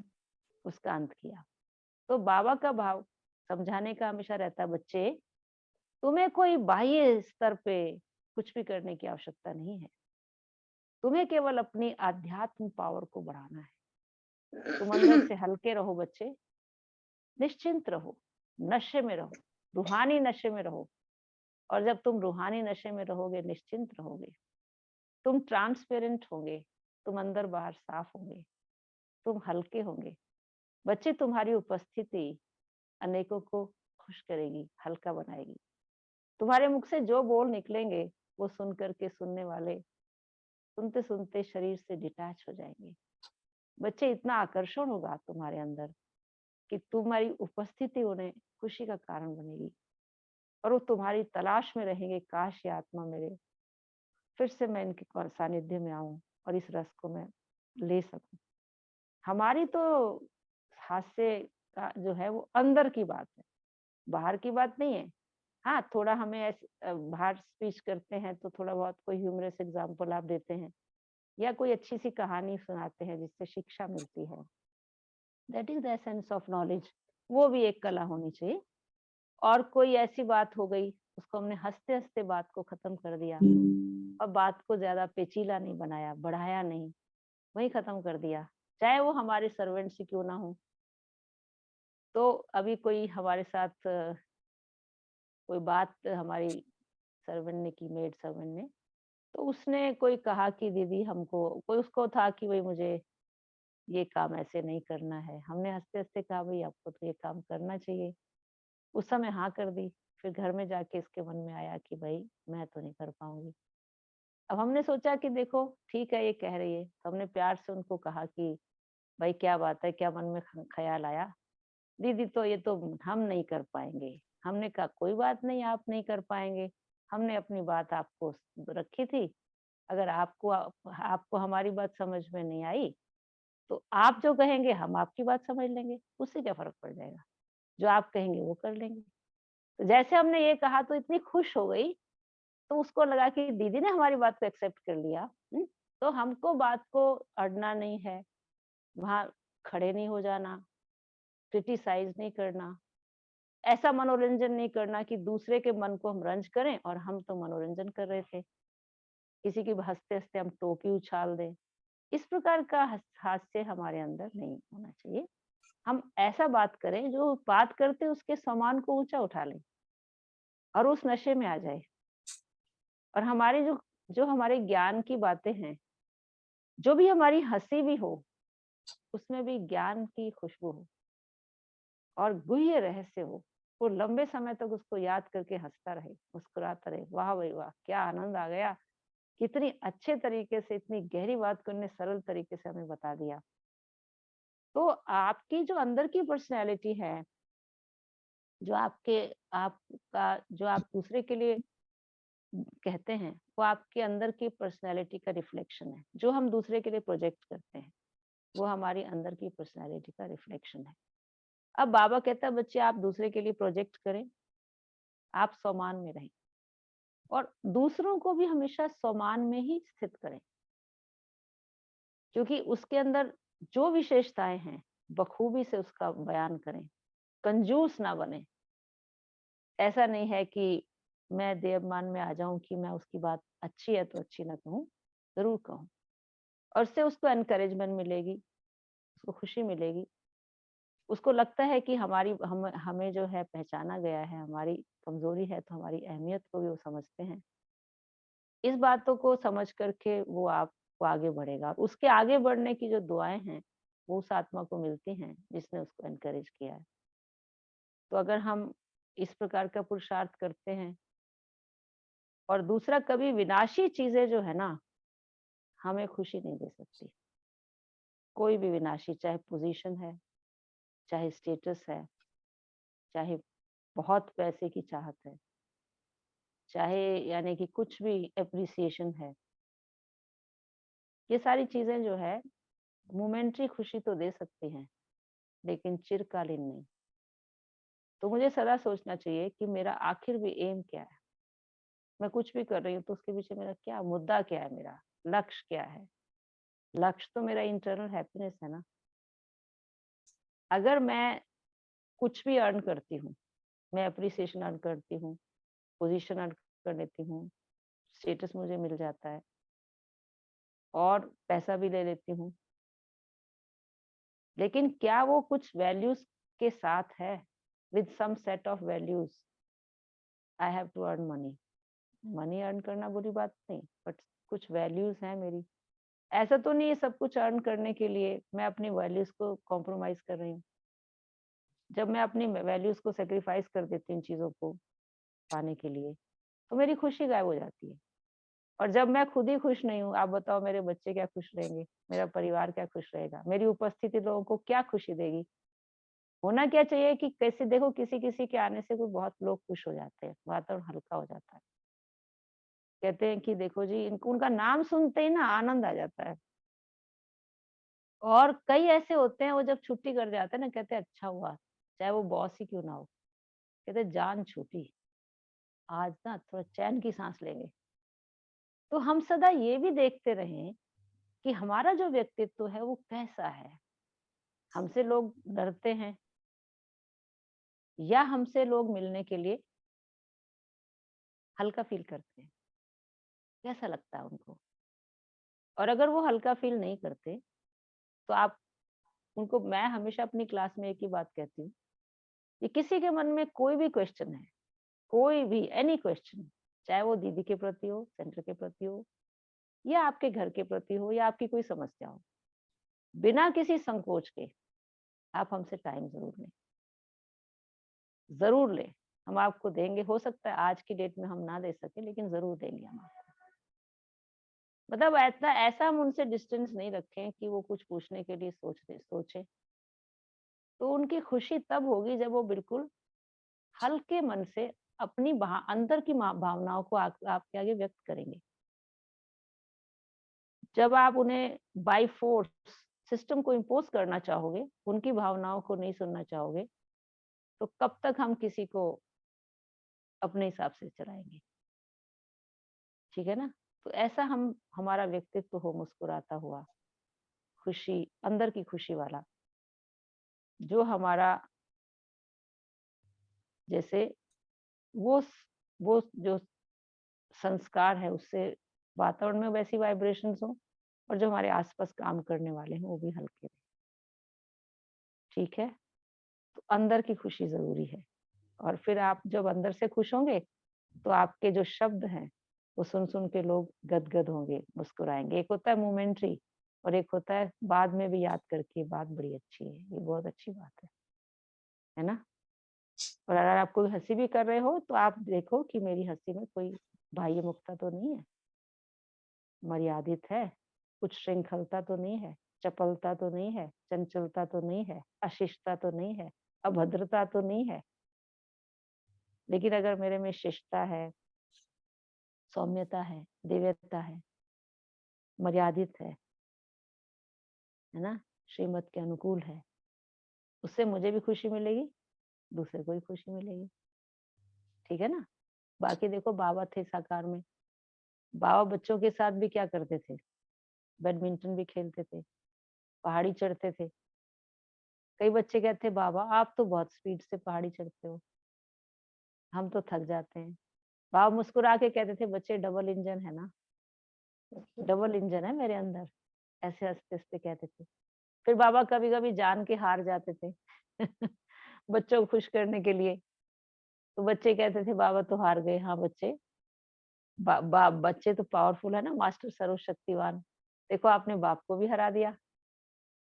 उसका अंत किया। तो बाबा का भाव समझाने का हमेशा रहता है, बच्चे तुम्हें कोई बाह्य स्तर पे कुछ भी करने की आवश्यकता नहीं है, तुम्हें केवल अपनी आध्यात्म पावर को बढ़ाना है। तुम अंदर से हल्के रहो बच्चे, निश्चिंत रहो, नशे में रहो, रूहानी नशे में रहो। और जब तुम रूहानी नशे में रहोगे, निश्चिंत रहोगे, तुम ट्रांसपेरेंट होंगे, तुम अंदर बाहर साफ होंगे, तुम हल्के होंगे। बच्चे, तुम्हारी उपस्थिति अनेकों को खुश करेगी, हल्का बनाएगी। तुम्हारे मुख से जो बोल निकलेंगे वो सुन करके सुनने वाले सुनते सुनते शरीर से डिटैच हो जाएंगे। बच्चे, इतना आकर्षण होगा तुम्हारे अंदर कि तुम्हारी उपस्थिति उन्हें खुशी का कारण बनेगी और वो तुम्हारी तलाश में रहेंगे, काश ये आत्मा मेरे फिर से मैं इनके सानिध्य में आऊं और इस रस को मैं ले सकूं। हमारी तो हास्य का जो है वो अंदर की बात है, बाहर की बात नहीं है। हाँ, थोड़ा हमें ऐसे बाहर स्पीच करते हैं तो थोड़ा बहुत कोई ह्यूमरस एग्जाम्पल आप देते हैं या कोई अच्छी सी कहानी सुनाते हैं जिससे शिक्षा मिलती है। That is the essence of knowledge. वो भी एक कला होनी चाहिए। और कोई ऐसी बात हो गई, उसको हमने हंसते हंसते बात को खत्म कर दिया और बात को ज्यादा पेचीला नहीं बनाया, बढ़ाया नहीं, वही खत्म कर दिया, चाहे वो हमारे सर्वेंट से क्यों ना हो। तो अभी कोई हमारे साथ कोई बात हमारी सर्वेंट ने की, मेड सर्वेंट ने, तो उसने कोई कहा कि दीदी हमको, कोई उसको था कि भाई मुझे ये काम ऐसे नहीं करना है। हमने हंसते हंसते कहा भाई आपको तो ये काम करना चाहिए। उस समय हाँ कर दी। फिर घर में जाके इसके मन में आया कि भाई मैं तो नहीं कर पाऊंगी। अब हमने सोचा कि देखो ठीक है ये कह रही है, तो हमने प्यार से उनको कहा कि भाई क्या बात है, क्या मन में ख्याल आया? दीदी तो ये तो हम नहीं कर पाएंगे। हमने कहा कोई बात नहीं, आप नहीं कर पाएंगे, हमने अपनी बात आपको रखी थी। अगर आपको हमारी बात समझ में नहीं आई तो आप जो कहेंगे हम आपकी बात समझ लेंगे, उससे क्या फर्क पड़ जाएगा, जो आप कहेंगे वो कर लेंगे। तो जैसे हमने ये कहा तो इतनी खुश हो गई, तो उसको लगा कि दीदी ने हमारी बात को एक्सेप्ट कर लिया। तो हमको बात को अड़ना नहीं है, वहां खड़े नहीं हो जाना, क्रिटिसाइज नहीं करना, ऐसा मनोरंजन नहीं करना कि दूसरे के मन को हम रंज करें और हम तो मनोरंजन कर रहे थे, किसी की हंसते हंसते हम टोपी उछाल दें। इस प्रकार का हास्य हमारे अंदर नहीं होना चाहिए। हम ऐसा बात करें, जो बात करते उसके सम्मान को ऊंचा उठा लें और उस नशे में आ जाए। और हमारे जो जो हमारे ज्ञान की बातें हैं, जो भी हमारी हंसी भी हो, उसमें भी ज्ञान की खुशबू हो और गुह्य रहस्य हो। वो लंबे समय तक उसको याद करके हंसता रहे, मुस्कुराता रहे, वाह भाई वाह क्या आनंद आ गया, कितनी अच्छे तरीके से इतनी गहरी बात को उन्होंने सरल तरीके से हमें बता दिया। तो आपकी जो अंदर की पर्सनैलिटी है, जो जो आप दूसरे के लिए कहते हैं, वो आपके अंदर की पर्सनैलिटी का रिफ्लेक्शन है। जो हम दूसरे के लिए प्रोजेक्ट करते हैं वो हमारी अंदर की पर्सनैलिटी का रिफ्लेक्शन है। अब बाबा कहता है बच्चे आप दूसरे के लिए प्रोजेक्ट करें, आप सम्मान में रहें और दूसरों को भी हमेशा सम्मान में ही स्थित करें, क्योंकि उसके अंदर जो विशेषताएं हैं बखूबी से उसका बयान करें, कंजूस ना बने। ऐसा नहीं है कि मैं देवमान में आ जाऊं कि मैं उसकी बात अच्छी है तो अच्छी ना कहूं, जरूर कहूं। और उससे उसको एनकरेजमेंट मिलेगी, उसको खुशी मिलेगी, उसको लगता है कि हमें जो है पहचाना गया है, हमारी कमजोरी है तो हमारी अहमियत को भी वो समझते हैं। इस बातों को समझ करके वो आपको आगे बढ़ेगा। उसके आगे बढ़ने की जो दुआएं हैं वो उस आत्मा को मिलती हैं जिसने उसको एनकरेज किया है। तो अगर हम इस प्रकार का पुरुषार्थ करते हैं, और दूसरा, कभी विनाशी चीजें जो है ना हमें खुशी नहीं दे सकती। कोई भी विनाशी, चाहे पोजीशन है, चाहे स्टेटस है, चाहे बहुत पैसे की चाहत है, चाहे यानी कि कुछ भी एप्रिसिएशन है, ये सारी चीजें जो है मोमेंट्री खुशी तो दे सकती हैं लेकिन चिरकालीन नहीं। तो मुझे सदा सोचना चाहिए कि मेरा आखिर भी एम क्या है, मैं कुछ भी कर रही हूँ तो उसके पीछे मेरा क्या मुद्दा, क्या है, मेरा लक्ष्य क्या है। लक्ष्य तो मेरा इंटरनल हैप्पीनेस है ना। अगर मैं कुछ भी अर्न करती हूँ, मैं अप्रिसिएशन अर्न करती हूँ, पोजीशन अर्न कर लेती हूँ, स्टेटस मुझे मिल जाता है और पैसा भी ले लेती हूँ, लेकिन क्या वो कुछ वैल्यूज के साथ है? with some set of values. I have to earn money. Money earn करना बुरी बात नहीं, बट कुछ वैल्यूज हैं मेरी। ऐसा तो नहीं है सब कुछ अर्न करने के लिए मैं अपनी वैल्यूज को कॉम्प्रोमाइज कर रही हूँ। जब मैं अपनी वैल्यूज को सेक्रीफाइस कर देती हूँ चीजों को पाने के लिए, तो मेरी खुशी गायब हो जाती है। और जब मैं खुद ही खुश नहीं हूँ, आप बताओ मेरे बच्चे क्या खुश रहेंगे, मेरा परिवार क्या खुश रहेगा, मेरी उपस्थिति लोगों को क्या खुशी देगी। होना क्या चाहिए कि कैसे देखो, किसी किसी के आने से कोई बहुत लोग खुश हो जाते हैं, वातावरण हल्का हो जाता है। कहते हैं कि देखो जी, उनका नाम सुनते ही ना आनंद आ जाता है। और कई ऐसे होते हैं, वो जब छुट्टी कर जाते हैं ना, कहते हैं अच्छा हुआ, चाहे वो बॉस ही क्यों ना हो, कहते जान छूटी, आज ना थोड़ा चैन की सांस लेंगे। तो हम सदा ये भी देखते रहें कि हमारा जो व्यक्तित्व है वो कैसा है। हमसे लोग डरते हैं या हमसे लोग मिलने के लिए हल्का फील करते हैं, कैसा लगता है उनको। और अगर वो हल्का फील नहीं करते तो आप उनको, मैं हमेशा अपनी क्लास में एक ही बात कहती हूँ कि किसी के मन में कोई भी क्वेश्चन है, कोई भी एनी क्वेश्चन, चाहे वो दीदी के प्रति हो, सेंटर के प्रति हो, या आपके घर के प्रति हो, या आपकी कोई समस्या हो, बिना किसी संकोच के आप हमसे टाइम जरूर लें, जरूर लें। हम आपको देंगे, हो सकता है आज की डेट में हम ना दे सके, लेकिन जरूर देंगे हम आपको। मतलब ऐसा हम उनसे डिस्टेंस नहीं रखें कि वो कुछ पूछने के लिए सोचे। तो उनकी खुशी तब होगी जब वो बिल्कुल हल्के मन से अपनी अंदर की भावनाओं को आपके आगे व्यक्त करेंगे। जब आप उन्हें बाय फोर्स सिस्टम को इम्पोज करना चाहोगे, उनकी भावनाओं को नहीं सुनना चाहोगे, तो कब तक हम किसी को अपने हिसाब से चलाएंगे। ठीक है ना। तो ऐसा हमारा व्यक्तित्व हो, मुस्कुराता हुआ, खुशी, अंदर की खुशी वाला, जो हमारा जैसे वो जो संस्कार है, उससे वातावरण में वैसी वाइब्रेशंस हो, और जो हमारे आसपास काम करने वाले हैं वो भी हल्के रहे। ठीक है। तो अंदर की खुशी जरूरी है। और फिर आप जब अंदर से खुश होंगे तो आपके जो शब्द हैं वो सुन के लोग गदगद होंगे, मुस्कुराएंगे। एक होता है मोमेंट्री, और एक होता है बाद में भी याद करके बात बड़ी अच्छी है, ये बहुत अच्छी बात है ना। और अगर आप कोई हंसी भी कर रहे हो तो आप देखो कि मेरी हंसी में कोई बाह्य मुक्ता तो नहीं है, मर्यादित है, कुछ श्रृंखलता तो नहीं है, चपलता तो नहीं है, चंचलता तो नहीं है, अशिष्टता तो नहीं है, अभद्रता तो नहीं है। लेकिन अगर मेरे में शिष्टता है, सौम्यता है, दिव्यता है, मर्यादित है ना, श्रीमत के अनुकूल है, उससे मुझे भी खुशी मिलेगी, दूसरे को भी खुशी मिलेगी। ठीक है ना। बाकी देखो, बाबा थे साकार में, बाबा बच्चों के साथ भी क्या करते थे, बैडमिंटन भी खेलते थे, पहाड़ी चढ़ते थे। कई बच्चे कहते, बाबा आप तो बहुत स्पीड से पहाड़ी चढ़ते हो, हम तो थक जाते हैं। बाबा मुस्कुरा के कहते थे, बच्चे डबल इंजन है ना, डबल इंजन है मेरे अंदर, ऐसे हंसते हंसते कहते थे। फिर बाबा कभी कभी जान के हार जाते थे बच्चों को खुश करने के लिए। तो बच्चे कहते थे, बाबा तो हार गए। हाँ बच्चे, बच्चे तो पावरफुल है ना, मास्टर सर्वशक्तिवान, देखो आपने बाप को भी हरा दिया।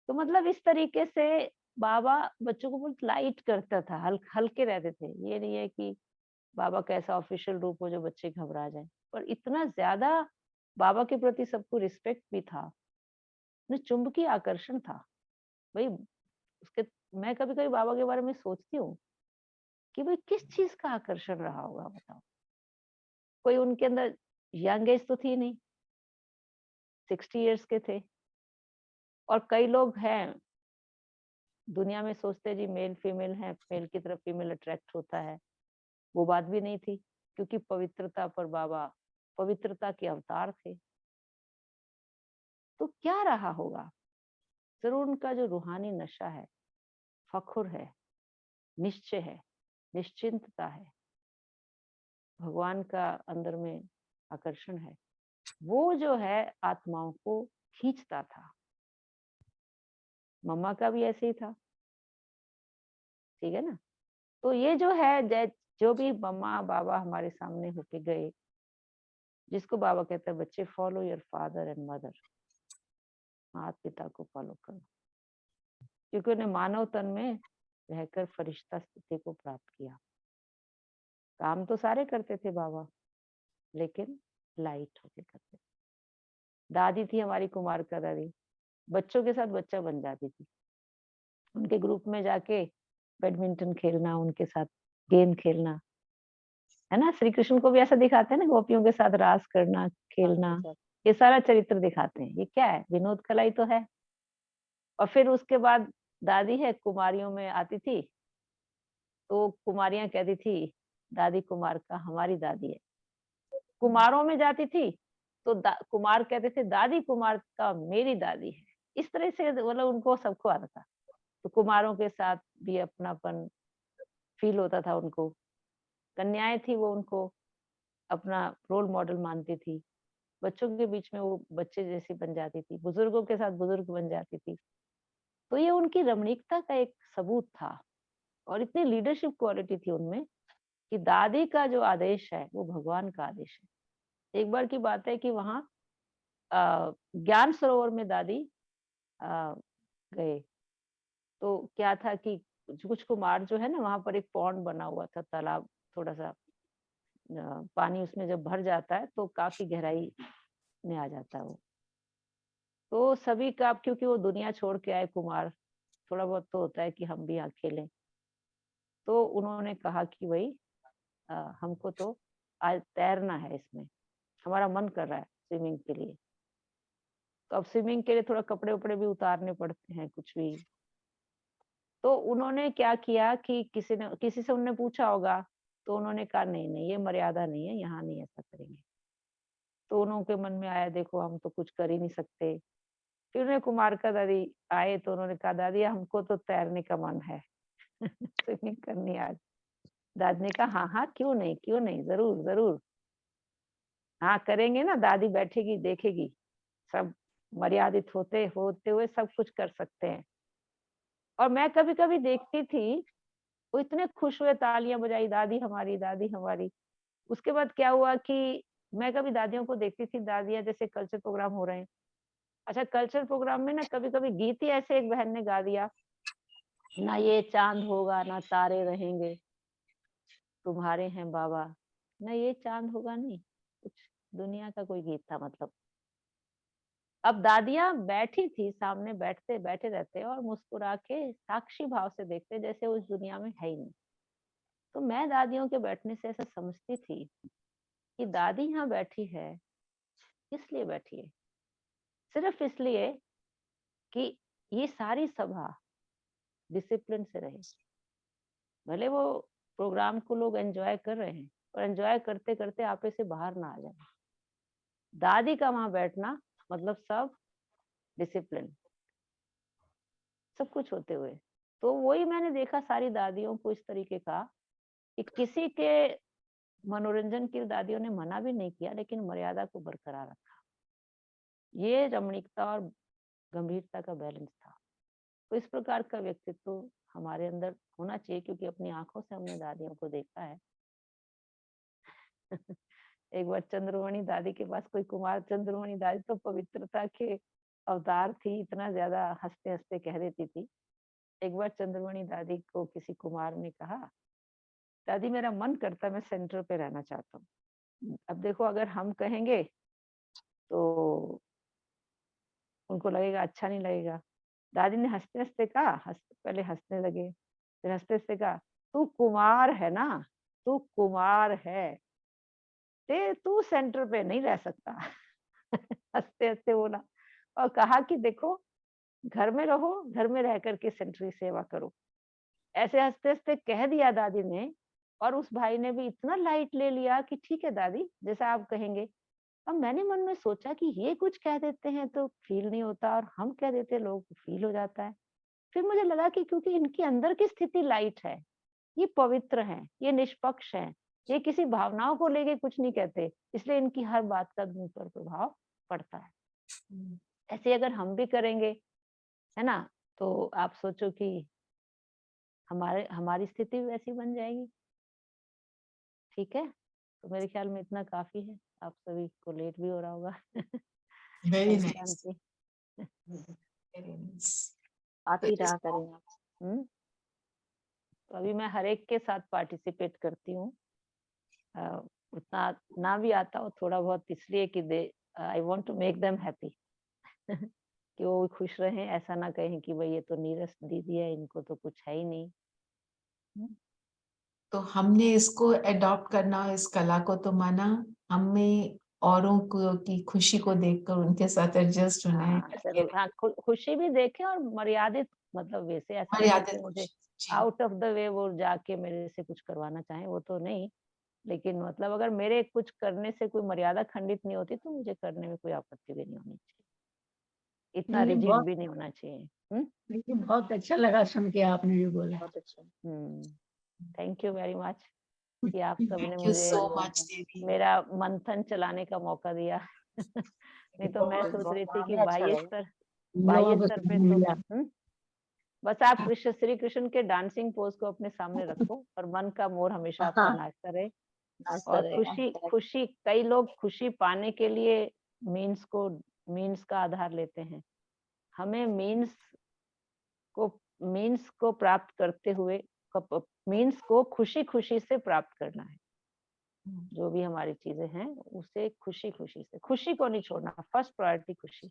तो मतलब इस तरीके से बाबा बच्चों को बहुत लाइट करता था, हल्के रहते थे। ये नहीं है कि बाबा का ऐसा ऑफिशियल रूप हो जो बच्चे घबरा जाए, पर इतना ज्यादा बाबा के प्रति सबको रिस्पेक्ट भी था, चुंबकीय आकर्षण था भाई उसके। मैं कभी कभी बाबा के बारे में सोचती हूँ कि भाई किस चीज का आकर्षण रहा होगा, बताओ। कोई उनके अंदर यंग एज तो थी नहीं, 60 इयर्स के थे। और कई लोग हैं दुनिया में सोचते जी मेल फीमेल है, मेल की तरफ फीमेल अट्रैक्ट होता है, वो बात भी नहीं थी, क्योंकि पवित्रता पर बाबा पवित्रता के अवतार थे। तो क्या रहा होगा, जरूर उनका जो रूहानी नशा है, फखुर है, निश्चय है, निश्चिंतता है, भगवान का अंदर में आकर्षण है, वो जो है आत्माओं को खींचता था। मम्मा का भी ऐसे ही था। ठीक है ना। तो ये जो है जो भी मम्मा बाबा हमारे सामने होके गए, जिसको बाबा कहते हैं बच्चे follow your father and mother, माता पिता को फॉलो करो, क्योंकि उन्हें मानव तन में रहकर फरिश्ता स्थिति को प्राप्त किया। काम तो सारे करते थे बाबा, लेकिन लाइट होके करते थे। दादी थी हमारी कुमारिका दादी, बच्चों के साथ बच्चा बन जाती थी। उनके ग्रुप में जाके बैडमिंटन खेलना, उनके साथ गेम खेलना, है ना। श्री कृष्ण को भी ऐसा दिखाते हैं ना, गोपियों के साथ रास करना, खेलना, ये सारा चरित्र दिखाते हैं। ये क्या है, विनोद कला ही तो है। और फिर उसके बाद दादी है कुमारियों में आती थी, तो कुमारियां कहती थी दादी कुमार का हमारी दादी है। कुमारों में जाती थी तो कुमार कहते थे दादी कुमार का मेरी दादी है। इस तरह से मतलब उनको सबको आता था। तो कुमारों के साथ भी अपनापन फील होता था उनको। कन्याएं थी वो उनको अपना रोल मॉडल मानती थी। बच्चों के बीच में वो बच्चे जैसी बन जाती थी, बुजुर्गों के साथ बुजुर्ग बन जाती थी। तो ये उनकी रमणीकता का एक सबूत था। और इतनी लीडरशिप क्वालिटी थी उनमें कि दादी का जो आदेश है वो भगवान का आदेश है। एक बार की बात है कि वहां ज्ञान सरोवर में दादी गए, तो क्या था कि कुछ कुमार जो है ना, वहां पर एक पॉन्ड बना हुआ था, तालाब, थोड़ा सा पानी उसमें जब भर जाता है तो काफी गहराई में आ जाता है वो। तो सभी का, क्योंकि वो दुनिया छोड़ के आए कुमार, थोड़ा बहुत तो होता है कि हम भी यहाँ खेलें। तो उन्होंने कहा कि भाई हमको तो आज तैरना है, इसमें हमारा मन कर रहा है स्विमिंग के लिए। तो अब स्विमिंग के लिए थोड़ा कपड़े उपड़े भी उतारने पड़ते हैं, कुछ भी। तो उन्होंने क्या किया कि किसी से उन्होंने पूछा होगा, तो उन्होंने कहा नहीं नहीं, ये मर्यादा नहीं है, यहाँ नहीं ऐसा करेंगे। तो उनके मन में आया देखो हम तो कुछ कर ही नहीं सकते। फिर उन्हें कुमारिका दादी आए तो उन्होंने कहा दादी हमको तो तैरने का मन है स्विमिंग करनी आज। दादी ने कहा हाँ हाँ क्यों नहीं, जरूर जरूर, हाँ करेंगे ना, दादी बैठेगी देखेगी, सब मर्यादित होते होते हुए सब कुछ कर सकते हैं। और मैं कभी कभी देखती थी, वो इतने खुश हुए, तालियां बजाई, दादी हमारी दादी हमारी। उसके बाद क्या हुआ कि मैं कभी दादियों को देखती थी, दादियां जैसे कल्चर प्रोग्राम हो रहे हैं, अच्छा कल्चर प्रोग्राम में ना कभी कभी गीत ही ऐसे एक बहन ने गा दिया, ना ये चांद होगा ना तारे रहेंगे, तुम्हारे हैं बाबा, ना ये चांद होगा, नहीं कुछ दुनिया का कोई गीत था मतलब। अब दादियां बैठी थी सामने, बैठे रहते और मुस्कुरा के साक्षी भाव से देखते जैसे उस दुनिया में है ही नहीं। तो मैं दादियों के बैठने से ऐसा समझती थी कि दादी यहाँ बैठी है, इसलिए बैठी है, सिर्फ इसलिए कि ये सारी सभा डिसिप्लिन से रहे। भले वो प्रोग्राम को लोग एंजॉय कर रहे हैं, और एंजॉय करते करते आपे से बाहर ना आ जाए। दादी का वहां बैठना मतलब सब डिसिप्लिन, सब कुछ होते हुए। तो वही मैंने देखा सारी दादियों को इस तरीके का कि किसी के मनोरंजन के लिए दादियों ने मना भी नहीं किया, लेकिन मर्यादा को बरकरार रखा। ये रमणीकता और गंभीरता का बैलेंस था। तो इस प्रकार का व्यक्तित्व हमारे अंदर होना चाहिए, क्योंकि अपनी आंखों से हमने दादियों को देखा है। एक बार चंद्रमणि दादी के पास कोई कुमार, चंद्रमणि दादी तो पवित्रता के अवतार थी, इतना ज्यादा हंसते हंसते कह देती थी। एक बार चंद्रमणि दादी को किसी कुमार ने कहा, दादी मेरा मन करता है मैं सेंटर पे रहना चाहता हूँ। अब देखो अगर हम कहेंगे तो उनको लगेगा अच्छा नहीं लगेगा। दादी ने हंसते हंसते कहा, पहले हंसने लगे, फिर हंसते हंसते कहा, तू कुमार है ना, तू कुमार है, ते तू सेंटर पे नहीं रह सकता। हंसते हंसते बोला। और कहा कि देखो घर में रहो, घर में रह करके सेंटर की सेवा करो। ऐसे हंसते हंसते कह दिया दादी ने, और उस भाई ने भी इतना लाइट ले लिया कि ठीक है दादी जैसा आप कहेंगे। अब मैंने मन में सोचा कि ये कुछ कह देते हैं तो फील नहीं होता, और हम कह देते हैं लोग फील हो जाता है। फिर मुझे लगा कि क्योंकि इनकी अंदर की स्थिति लाइट है, ये पवित्र हैं, ये निष्पक्ष हैं, ये किसी भावनाओं को लेके कुछ नहीं कहते, इसलिए इनकी हर बात का मुंह पर प्रभाव पड़ता है। ऐसे अगर हम भी करेंगे, है ना, तो आप सोचो कि हमारी स्थिति भी वैसी बन जाएगी। ठीक है, तो मेरे ख्याल में इतना काफी है। आप सभी को लेट भी हो रहा होगा। वेरी ओम नाइस, शांति। Very nice. आप ही रहा करें आप। तो अभी मैं हर एक के साथ पार्टिसिपेट करती हूँ। उतना ना भी आता हो थोड़ा बहुत, इसलिए कि I want to make them happy. कि वो भी खुश रहें, ऐसा ना कहें कि भाई ये तो नीरस दीदी है, इनको तो कुछ है ही नहीं। तो हमने इसको अडॉप्ट करना, इस कला को तो माना, हमें औरों को की खुशी को देखकर उनके साथ एडजस्ट होना है। हाँ जरूर, हाँ खुशी भी देखें और मर्यादित, मतलब वैसे ऐसा नहीं मर्यादित कि मुझे खुशी, जी। आउट ऑफ द वे वो जाके मेरे से कुछ करवाना चाहे, वो तो नहीं। लेकिन मतलब अगर मेरे कुछ करने से कोई मर्यादा खंडित नहीं होती तो मुझे करने में कोई आपत्ति भी नहीं होनी चाहिए। इतना नहीं, रिजिड बहुत भी नहीं होना चाहिए। देखिए, बहुत अच्छा लगा सुन के आपने जो बोला। बहुत अच्छा। थैंक यू वेरी मच कि आप सबने थैंक यू मुझे सो मच दीदी। मेरा मंथन चलाने का मौका दिया। नहीं तो मैं सोच रही थी कि हमें अच्छा बाह्य लगा। स्तर हम बाह्य लोगों को स्तर पे सीखने तो मिला। बस आप श्री कृष्ण के डांसिंग पोज को अपने सामने रखो और मन का मोर हमेशा आपका नाचता रहे। नाचता और रहेगा। खुशी कई लोग खुशी पाने के लिए मीन्स का आधार लेते हैं। हमें मीन्स को प्राप्त करते हुए मीन्स को खुशी खुशी से प्राप्त करना है। जो भी हमारी चीजें हैं उसे खुशी खुशी से, खुशी को नहीं छोड़ना, फर्स्ट प्रायोरिटी खुशी।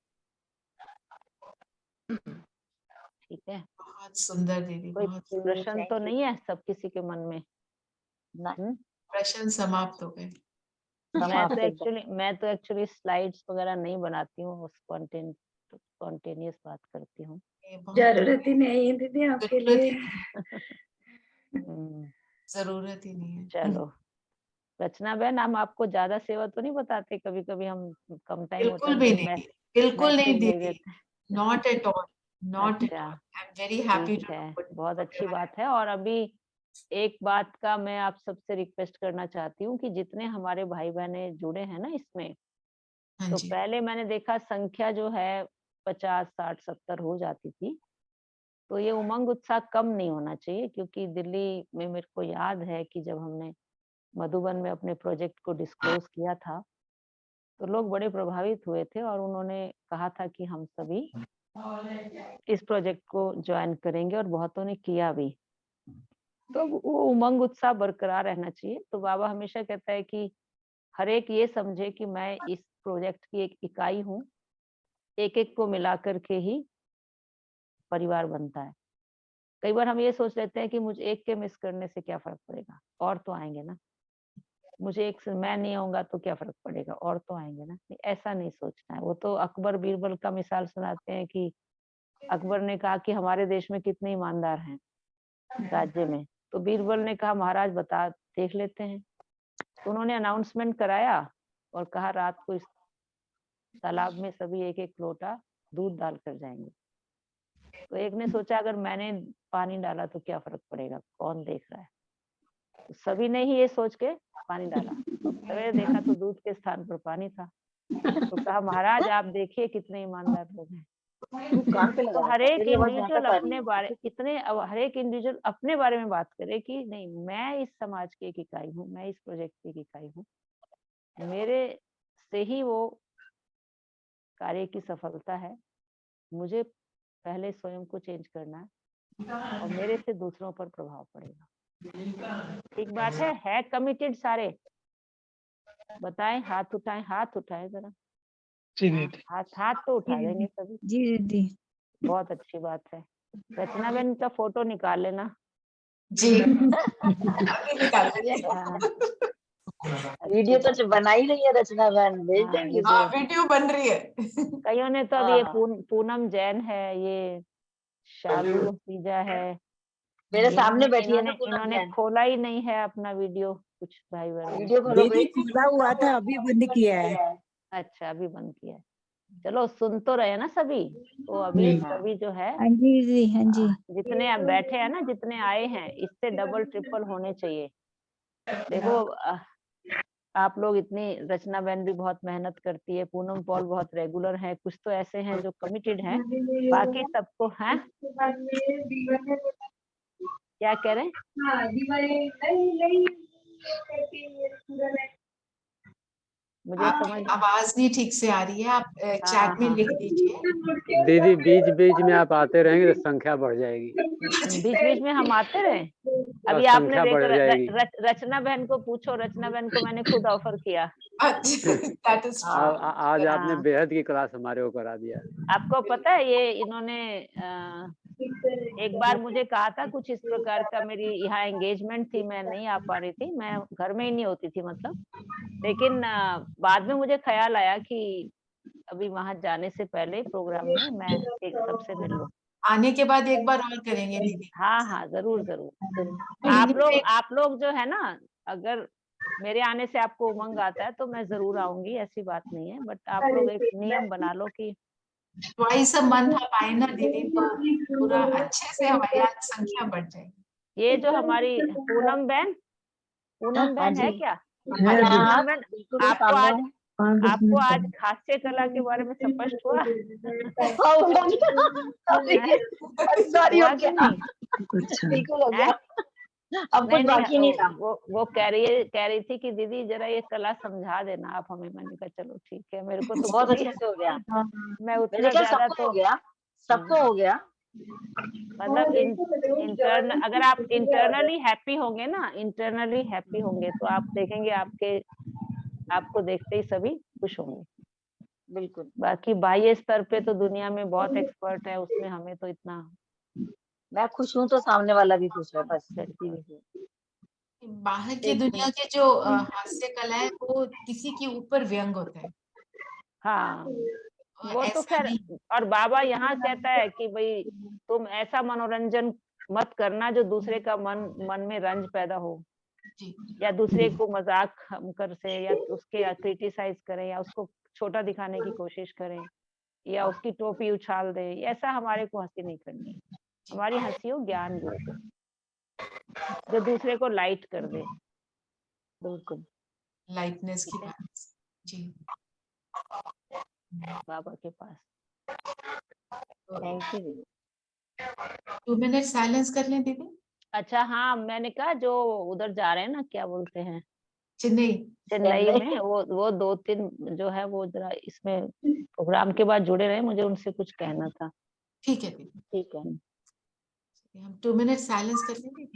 ठीक है, बहुत सुंदर दीदी, कोई बहुत प्रश्न तो नहीं है सब किसी के मन में? प्रश्न समाप्त हो गए। मैं तो एक्चुअली स्लाइड्स वगैरह नहीं बनाती हूँ, स्पॉन्टेनियस बात करती हूँ। जरूरत ही नहीं है दीदी आपके लिए। जरूरत ही नहीं है। चलो रचना बहन, हम आपको ज्यादा सेवा तो नहीं बताते, कभी कभी हम कम टाइम होता है बिल्कुल भी नहीं, बिल्कुल नहीं दीदी, not at all, not at all. I am very happy ठीक टू है, बहुत अच्छी बात है। और अभी एक बात का मैं आप सबसे रिक्वेस्ट करना चाहती हूँ कि जितने हमारे भाई बहने जुड़े हैं ना इसमें, तो पहले मैंने देखा संख्या जो है 50, 60, 70 हो जाती थी, तो ये उमंग उत्साह कम नहीं होना चाहिए। क्योंकि दिल्ली में मेरे को याद है कि जब हमने मधुबन में अपने प्रोजेक्ट को डिस्क्लोज किया था तो लोग बड़े प्रभावित हुए थे और उन्होंने कहा था कि हम सभी इस प्रोजेक्ट को ज्वाइन करेंगे, और बहुतों ने किया भी। तो वो उमंग उत्साह बरकरार रहना चाहिए। तो बाबा हमेशा कहता है कि हर एक ये समझे कि मैं इस प्रोजेक्ट की एक इकाई हूँ, एक एक को मिला करके ही परिवार बनता है। कई बार हम ये सोच लेते हैं कि मुझे एक के मिस करने से क्या फर्क पड़ेगा, और तो आएंगे ना। मुझे एक से मैं नहीं आऊंगा तो क्या फर्क पड़ेगा, और तो आएंगे ना। ऐसा नहीं सोचना है। वो तो अकबर बीरबल का मिसाल सुनाते हैं कि अकबर ने कहा कि हमारे देश में कितने ईमानदार हैं राज्य में, तो बीरबल ने कहा महाराज बता देख लेते हैं। तो उन्होंने अनाउंसमेंट कराया और कहा रात को इस तालाब में सभी एक एक लोटा दूध डाल कर जाएंगे। तो एक ने सोचा अगर मैंने पानी डाला तो क्या फर्क पड़ेगा, कौन देख रहा है। तो सभी ने ही ये सोच के पानी डाला, सवेरे देखा तो दूध के स्थान पर पानी था। तो कहा महाराज आप देखिए कितने ईमानदार लोग हैं। कान पे लगा तो हर रखा है, एक मेरी आवाज यहाँ इंडिविजुअल तक आ रही अपने है। बारे हर एक इंडिविजुअल अपने बारे में बात करे कि नहीं, मैं इस समाज की एक इकाई हूँ, मैं इस प्रोजेक्ट की एक इकाई हूँ, मेरे से ही वो कार्य की सफलता है। मुझे पहले स्वयं को चेंज करना है और मेरे से दूसरों पर प्रभाव पड़ेगा। ठीक बात है कमिटेड सारे? बताएं, हाथ उठाएं जरा। हाथ तो उठा देंगे सभी। जी दीदी। बहुत अच्छी बात है। रचना बहन का फोटो निकाल लेना। जी अभी निकाल हाँ, वीडियो तो बना ही रही है रचना बहन, भेज देंगे। वीडियो बन रही है। कईयों ने तो अब ये पूनम जैन है, ये शालू तीजा है, मेरे सामने बैठी है ना पूनम इन्होंने जैन। खोला ही नहीं है अपना वीडियो। कुछ भाई बहन वीडियो खोलो दीदी खुला हुआ था, अभी बंद किया है। अच्छा अभी बंद किया है। चलो सुन तो रहे ना सभी। तो अभी सभी जो है हाँ जी दीदी, हाँ जी। जितने आप बैठे हैं ना, जितने आए हैं, इससे डबल ट्रिपल होने चाहिए। देखो आप लोग इतनी, रचना बहन भी बहुत मेहनत करती है, पूनम पॉल बहुत रेगुलर है, कुछ तो ऐसे हैं जो कमिटेड हैं, बाकी सबको हैं। क्या कह रहे हैं? मुझे समझ आवाज नहीं ठीक से आ रही है, आप चैट में हाँ। लिख दीजिए। दीदी बीच बीच में आप आते रहेंगे तो संख्या बढ़ जाएगी। बीच बीच में हम आते रहे। और अभी आपने संख्या देखो बढ़ जाएगी। रचना बहन को पूछो, रचना बहन को मैंने खुद ऑफर किया। अच्छा, that is true. आज आपने हाँ। बेहद की क्लास हमारे को करा दिया। आपको पता है ये इन्होंने एक बार मुझे कहा था कुछ इस प्रकार का, मेरी यहाँ एंगेजमेंट थी, मैं नहीं आ पा रही थी, मैं घर में ही नहीं होती थी मतलब। लेकिन बाद में मुझे ख्याल आया कि अभी वहां जाने से पहले प्रोग्राम में मैं एक सबसे मिल लूं। आने के बाद एक बार और करेंगे दीदी। हाँ हाँ, जरूर जरूर। महीने में आप लोग जो है ना, अगर मेरे आने से आपको उमंग आता है तो मैं जरूर आऊंगी, ऐसी बात नहीं है। बट आप लोग एक नियम बना लो कि ट्वाइस अ मंथ आप आए ना दीदी, तो पूरा अच्छे से हमारे यहाँ संख्या बढ़ जाएगी। ये जो हमारी पूनम हाँ बहन है जी। क्या? है अच्छा अभी। हाँ, पूनम बहन, बिल्कुल वो आपको सामने आज है। 5-10 आपको मिनट आज पहले। हास्य कला के बारे में स्पष्ट हुआ? हाँ, हो गया। हैं? सॉरी, हो हुआ कि गया। नहीं? अच्छा। बिल्कुल हो हैं? गया। अब कुछ नहीं बाकी नहीं था। वो कह रही थी कि दीदी जरा ये कला समझा देना आप हमें। मैंने कहा चलो ठीक है, मेरे को तो बहुत खुद ही अच्छे से हो गया। मैं मेरे उतना ख्याल ज्यादा सबको तो हो गया, सबको हो गया। मतलब इंटरनल, अगर आप इंटरनली हैप्पी होंगे ना, इंटरनली हैप्पी होंगे तो आप देखेंगे आपको देखते ही सभी खुश होंगे। बिल्कुल। बाकी बाह्य स्तर पे तो दुनिया में बहुत एक्सपर्ट है, उसमें हमें तो इतना मैं खुश हूँ तो सामने वाला भी खुश है, बस इतनी सी। बाहर की एक दुनिया मिनट। के जो हास्य कला है वो किसी के ऊपर व्यंग होता है। हाँ वो तो ऐसा खैर, नहीं। और बाबा यहाँ कहता है कि भाई तुम ऐसा मनोरंजन मत करना जो दूसरे का मन में रंज पैदा हो, जी। या दूसरे को मजाक हम कर से, या उसके क्रिटिसाइज करें, या उसको छोटा दिखाने की कोशिश करें, या उसकी टोपी उछाल दे। ऐसा हमारे को हंसी नहीं करनी है। हमारी हंसी हो ज्ञान युक्त, जो दूसरे को लाइट कर दे। बिल्कुल। लाइटनेस की ठीक है, बात। जी। बाबा के पास। थैंक यू दीदी। 2 मिनट साइलेंस कर लें दीदी। अच्छा हाँ, मैंने कहा जो उधर जा रहे हैं ना, क्या बोलते हैं, चेन्नई। चेन्नई में, वो 2-3 जो है वो जरा इसमें प्रोग्राम के बाद जुड़े रहे, मुझे उनसे कुछ कहना था। ठीक है दीदी। ठीक है। हम 2 मिनट साइलेंस कर लें दीदी।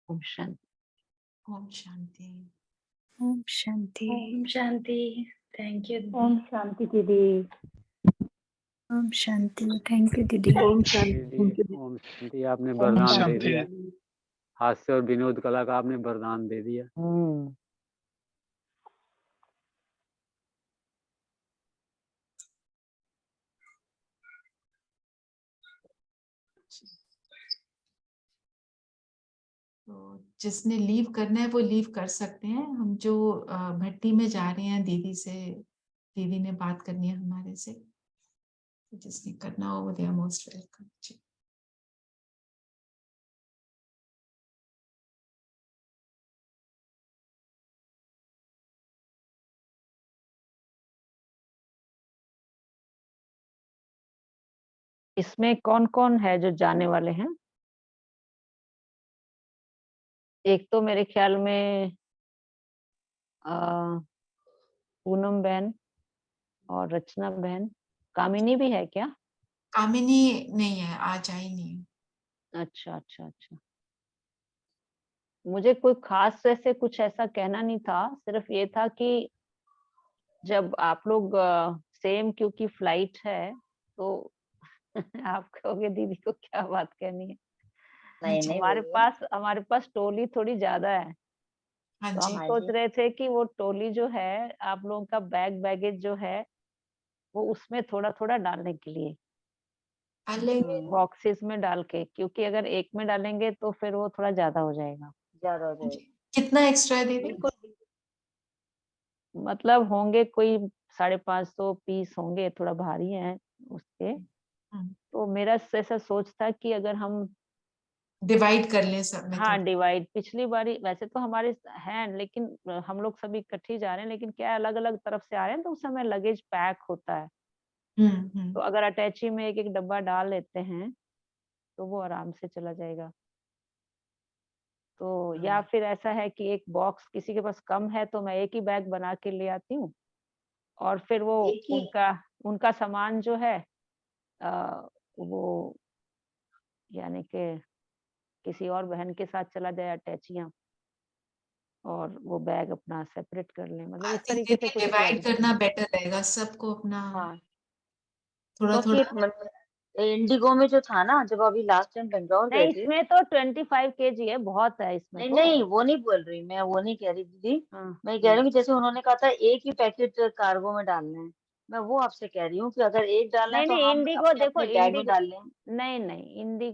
ओम शांति। ओम शांति। ओम शांति। ओम शांति। Thank you. ओम शांति दीदी। ओम शांति। थैंक यू दीदी। ओम शांति। दीदी ओम शांति, आपने ओम वरदान दे शांति। दिया। हास्य और विनोद कला का आपने वरदान दे दिया। तो जिसने लीव करना है वो लीव कर सकते हैं। हम जो भट्टी में जा रहे हैं, दीदी ने बात करनी है हमारे से, तो जिसने करना हो वो दे आर मोस्ट वेलकम। इसमें कौन कौन है जो जाने वाले हैं? एक तो मेरे ख्याल में पूनम बहन और रचना बहन। कामिनी भी है क्या? कामिनी नहीं है, आज आई नहीं है। अच्छा अच्छा अच्छा। मुझे कोई खास ऐसे कुछ ऐसा कहना नहीं था, सिर्फ ये था कि जब आप लोग सेम, क्योंकि फ्लाइट है तो आप कहोगे दीदी को क्या बात कहनी है। नहीं नहीं हमारे पास टोली थोड़ी ज्यादा है, हाँ तो हम जी। सोच रहे थे कि वो टोली जो है आप लोगों का बैगेज जो है वो उसमें थोड़ा थोड़ा डालने के लिए, बॉक्सेस में डाल के, क्योंकि अगर एक में डालेंगे तो फिर वो थोड़ा ज्यादा हो जाएगा। ज्यादा हो जाएगा। कितना एक्स्ट्रा है दीदी? बिल्कुल। मतलब होंगे कोई 550 पीस होंगे, थोड़ा भारी हैं उसके। तो मेरा ऐसा सोच था कि अगर हम डिवाइड कर लें सब में। हाँ डिवाइड, पिछली बारी वैसे तो हमारे हैं, लेकिन हम लोग सभी इकट्ठे ही जा रहे हैं, लेकिन क्या अलग अलग तरफ से आ रहे हैं तो उस समय लगेज पैक होता है। तो अगर अटैची में एक एक डब्बा डाल लेते हैं तो वो आराम से चला जाएगा। तो या फिर ऐसा है कि एक बॉक्स किसी के पास कम है तो मैं एक ही बैग बना के ले आती हूँ, और फिर वो उनका सामान जो है वो यानी कि किसी और बहन के साथ चला जाए अटैचियां, और वो बैग अपना सेपरेट कर लें। मतलब इस तरीके से कुछ डिवाइड करना बेटर रहेगा, सबको अपना थोड़ा क्योंकि थोड़ा। इंडिगो में जो था ना, जब अभी लास्ट टाइम बेंगलोर नहीं, गए थे, इसमें तो 25 kg है, बहुत है इसमें। नहीं तो नहीं वो नहीं बोल रही मैं, वो नहीं कह रही दीदी। मैं कह रही हूँ कि जैसे उन्होंने कहा था एक ही पैकेट कार्गो में डालना है, मैं वो आपसे कह रही हूँ कि अगर एक डालना है नहीं तो नहीं, हम इंडिगो अपने देखो, अपने बैग में डाल लें। नहीं नहीं, इंडिगो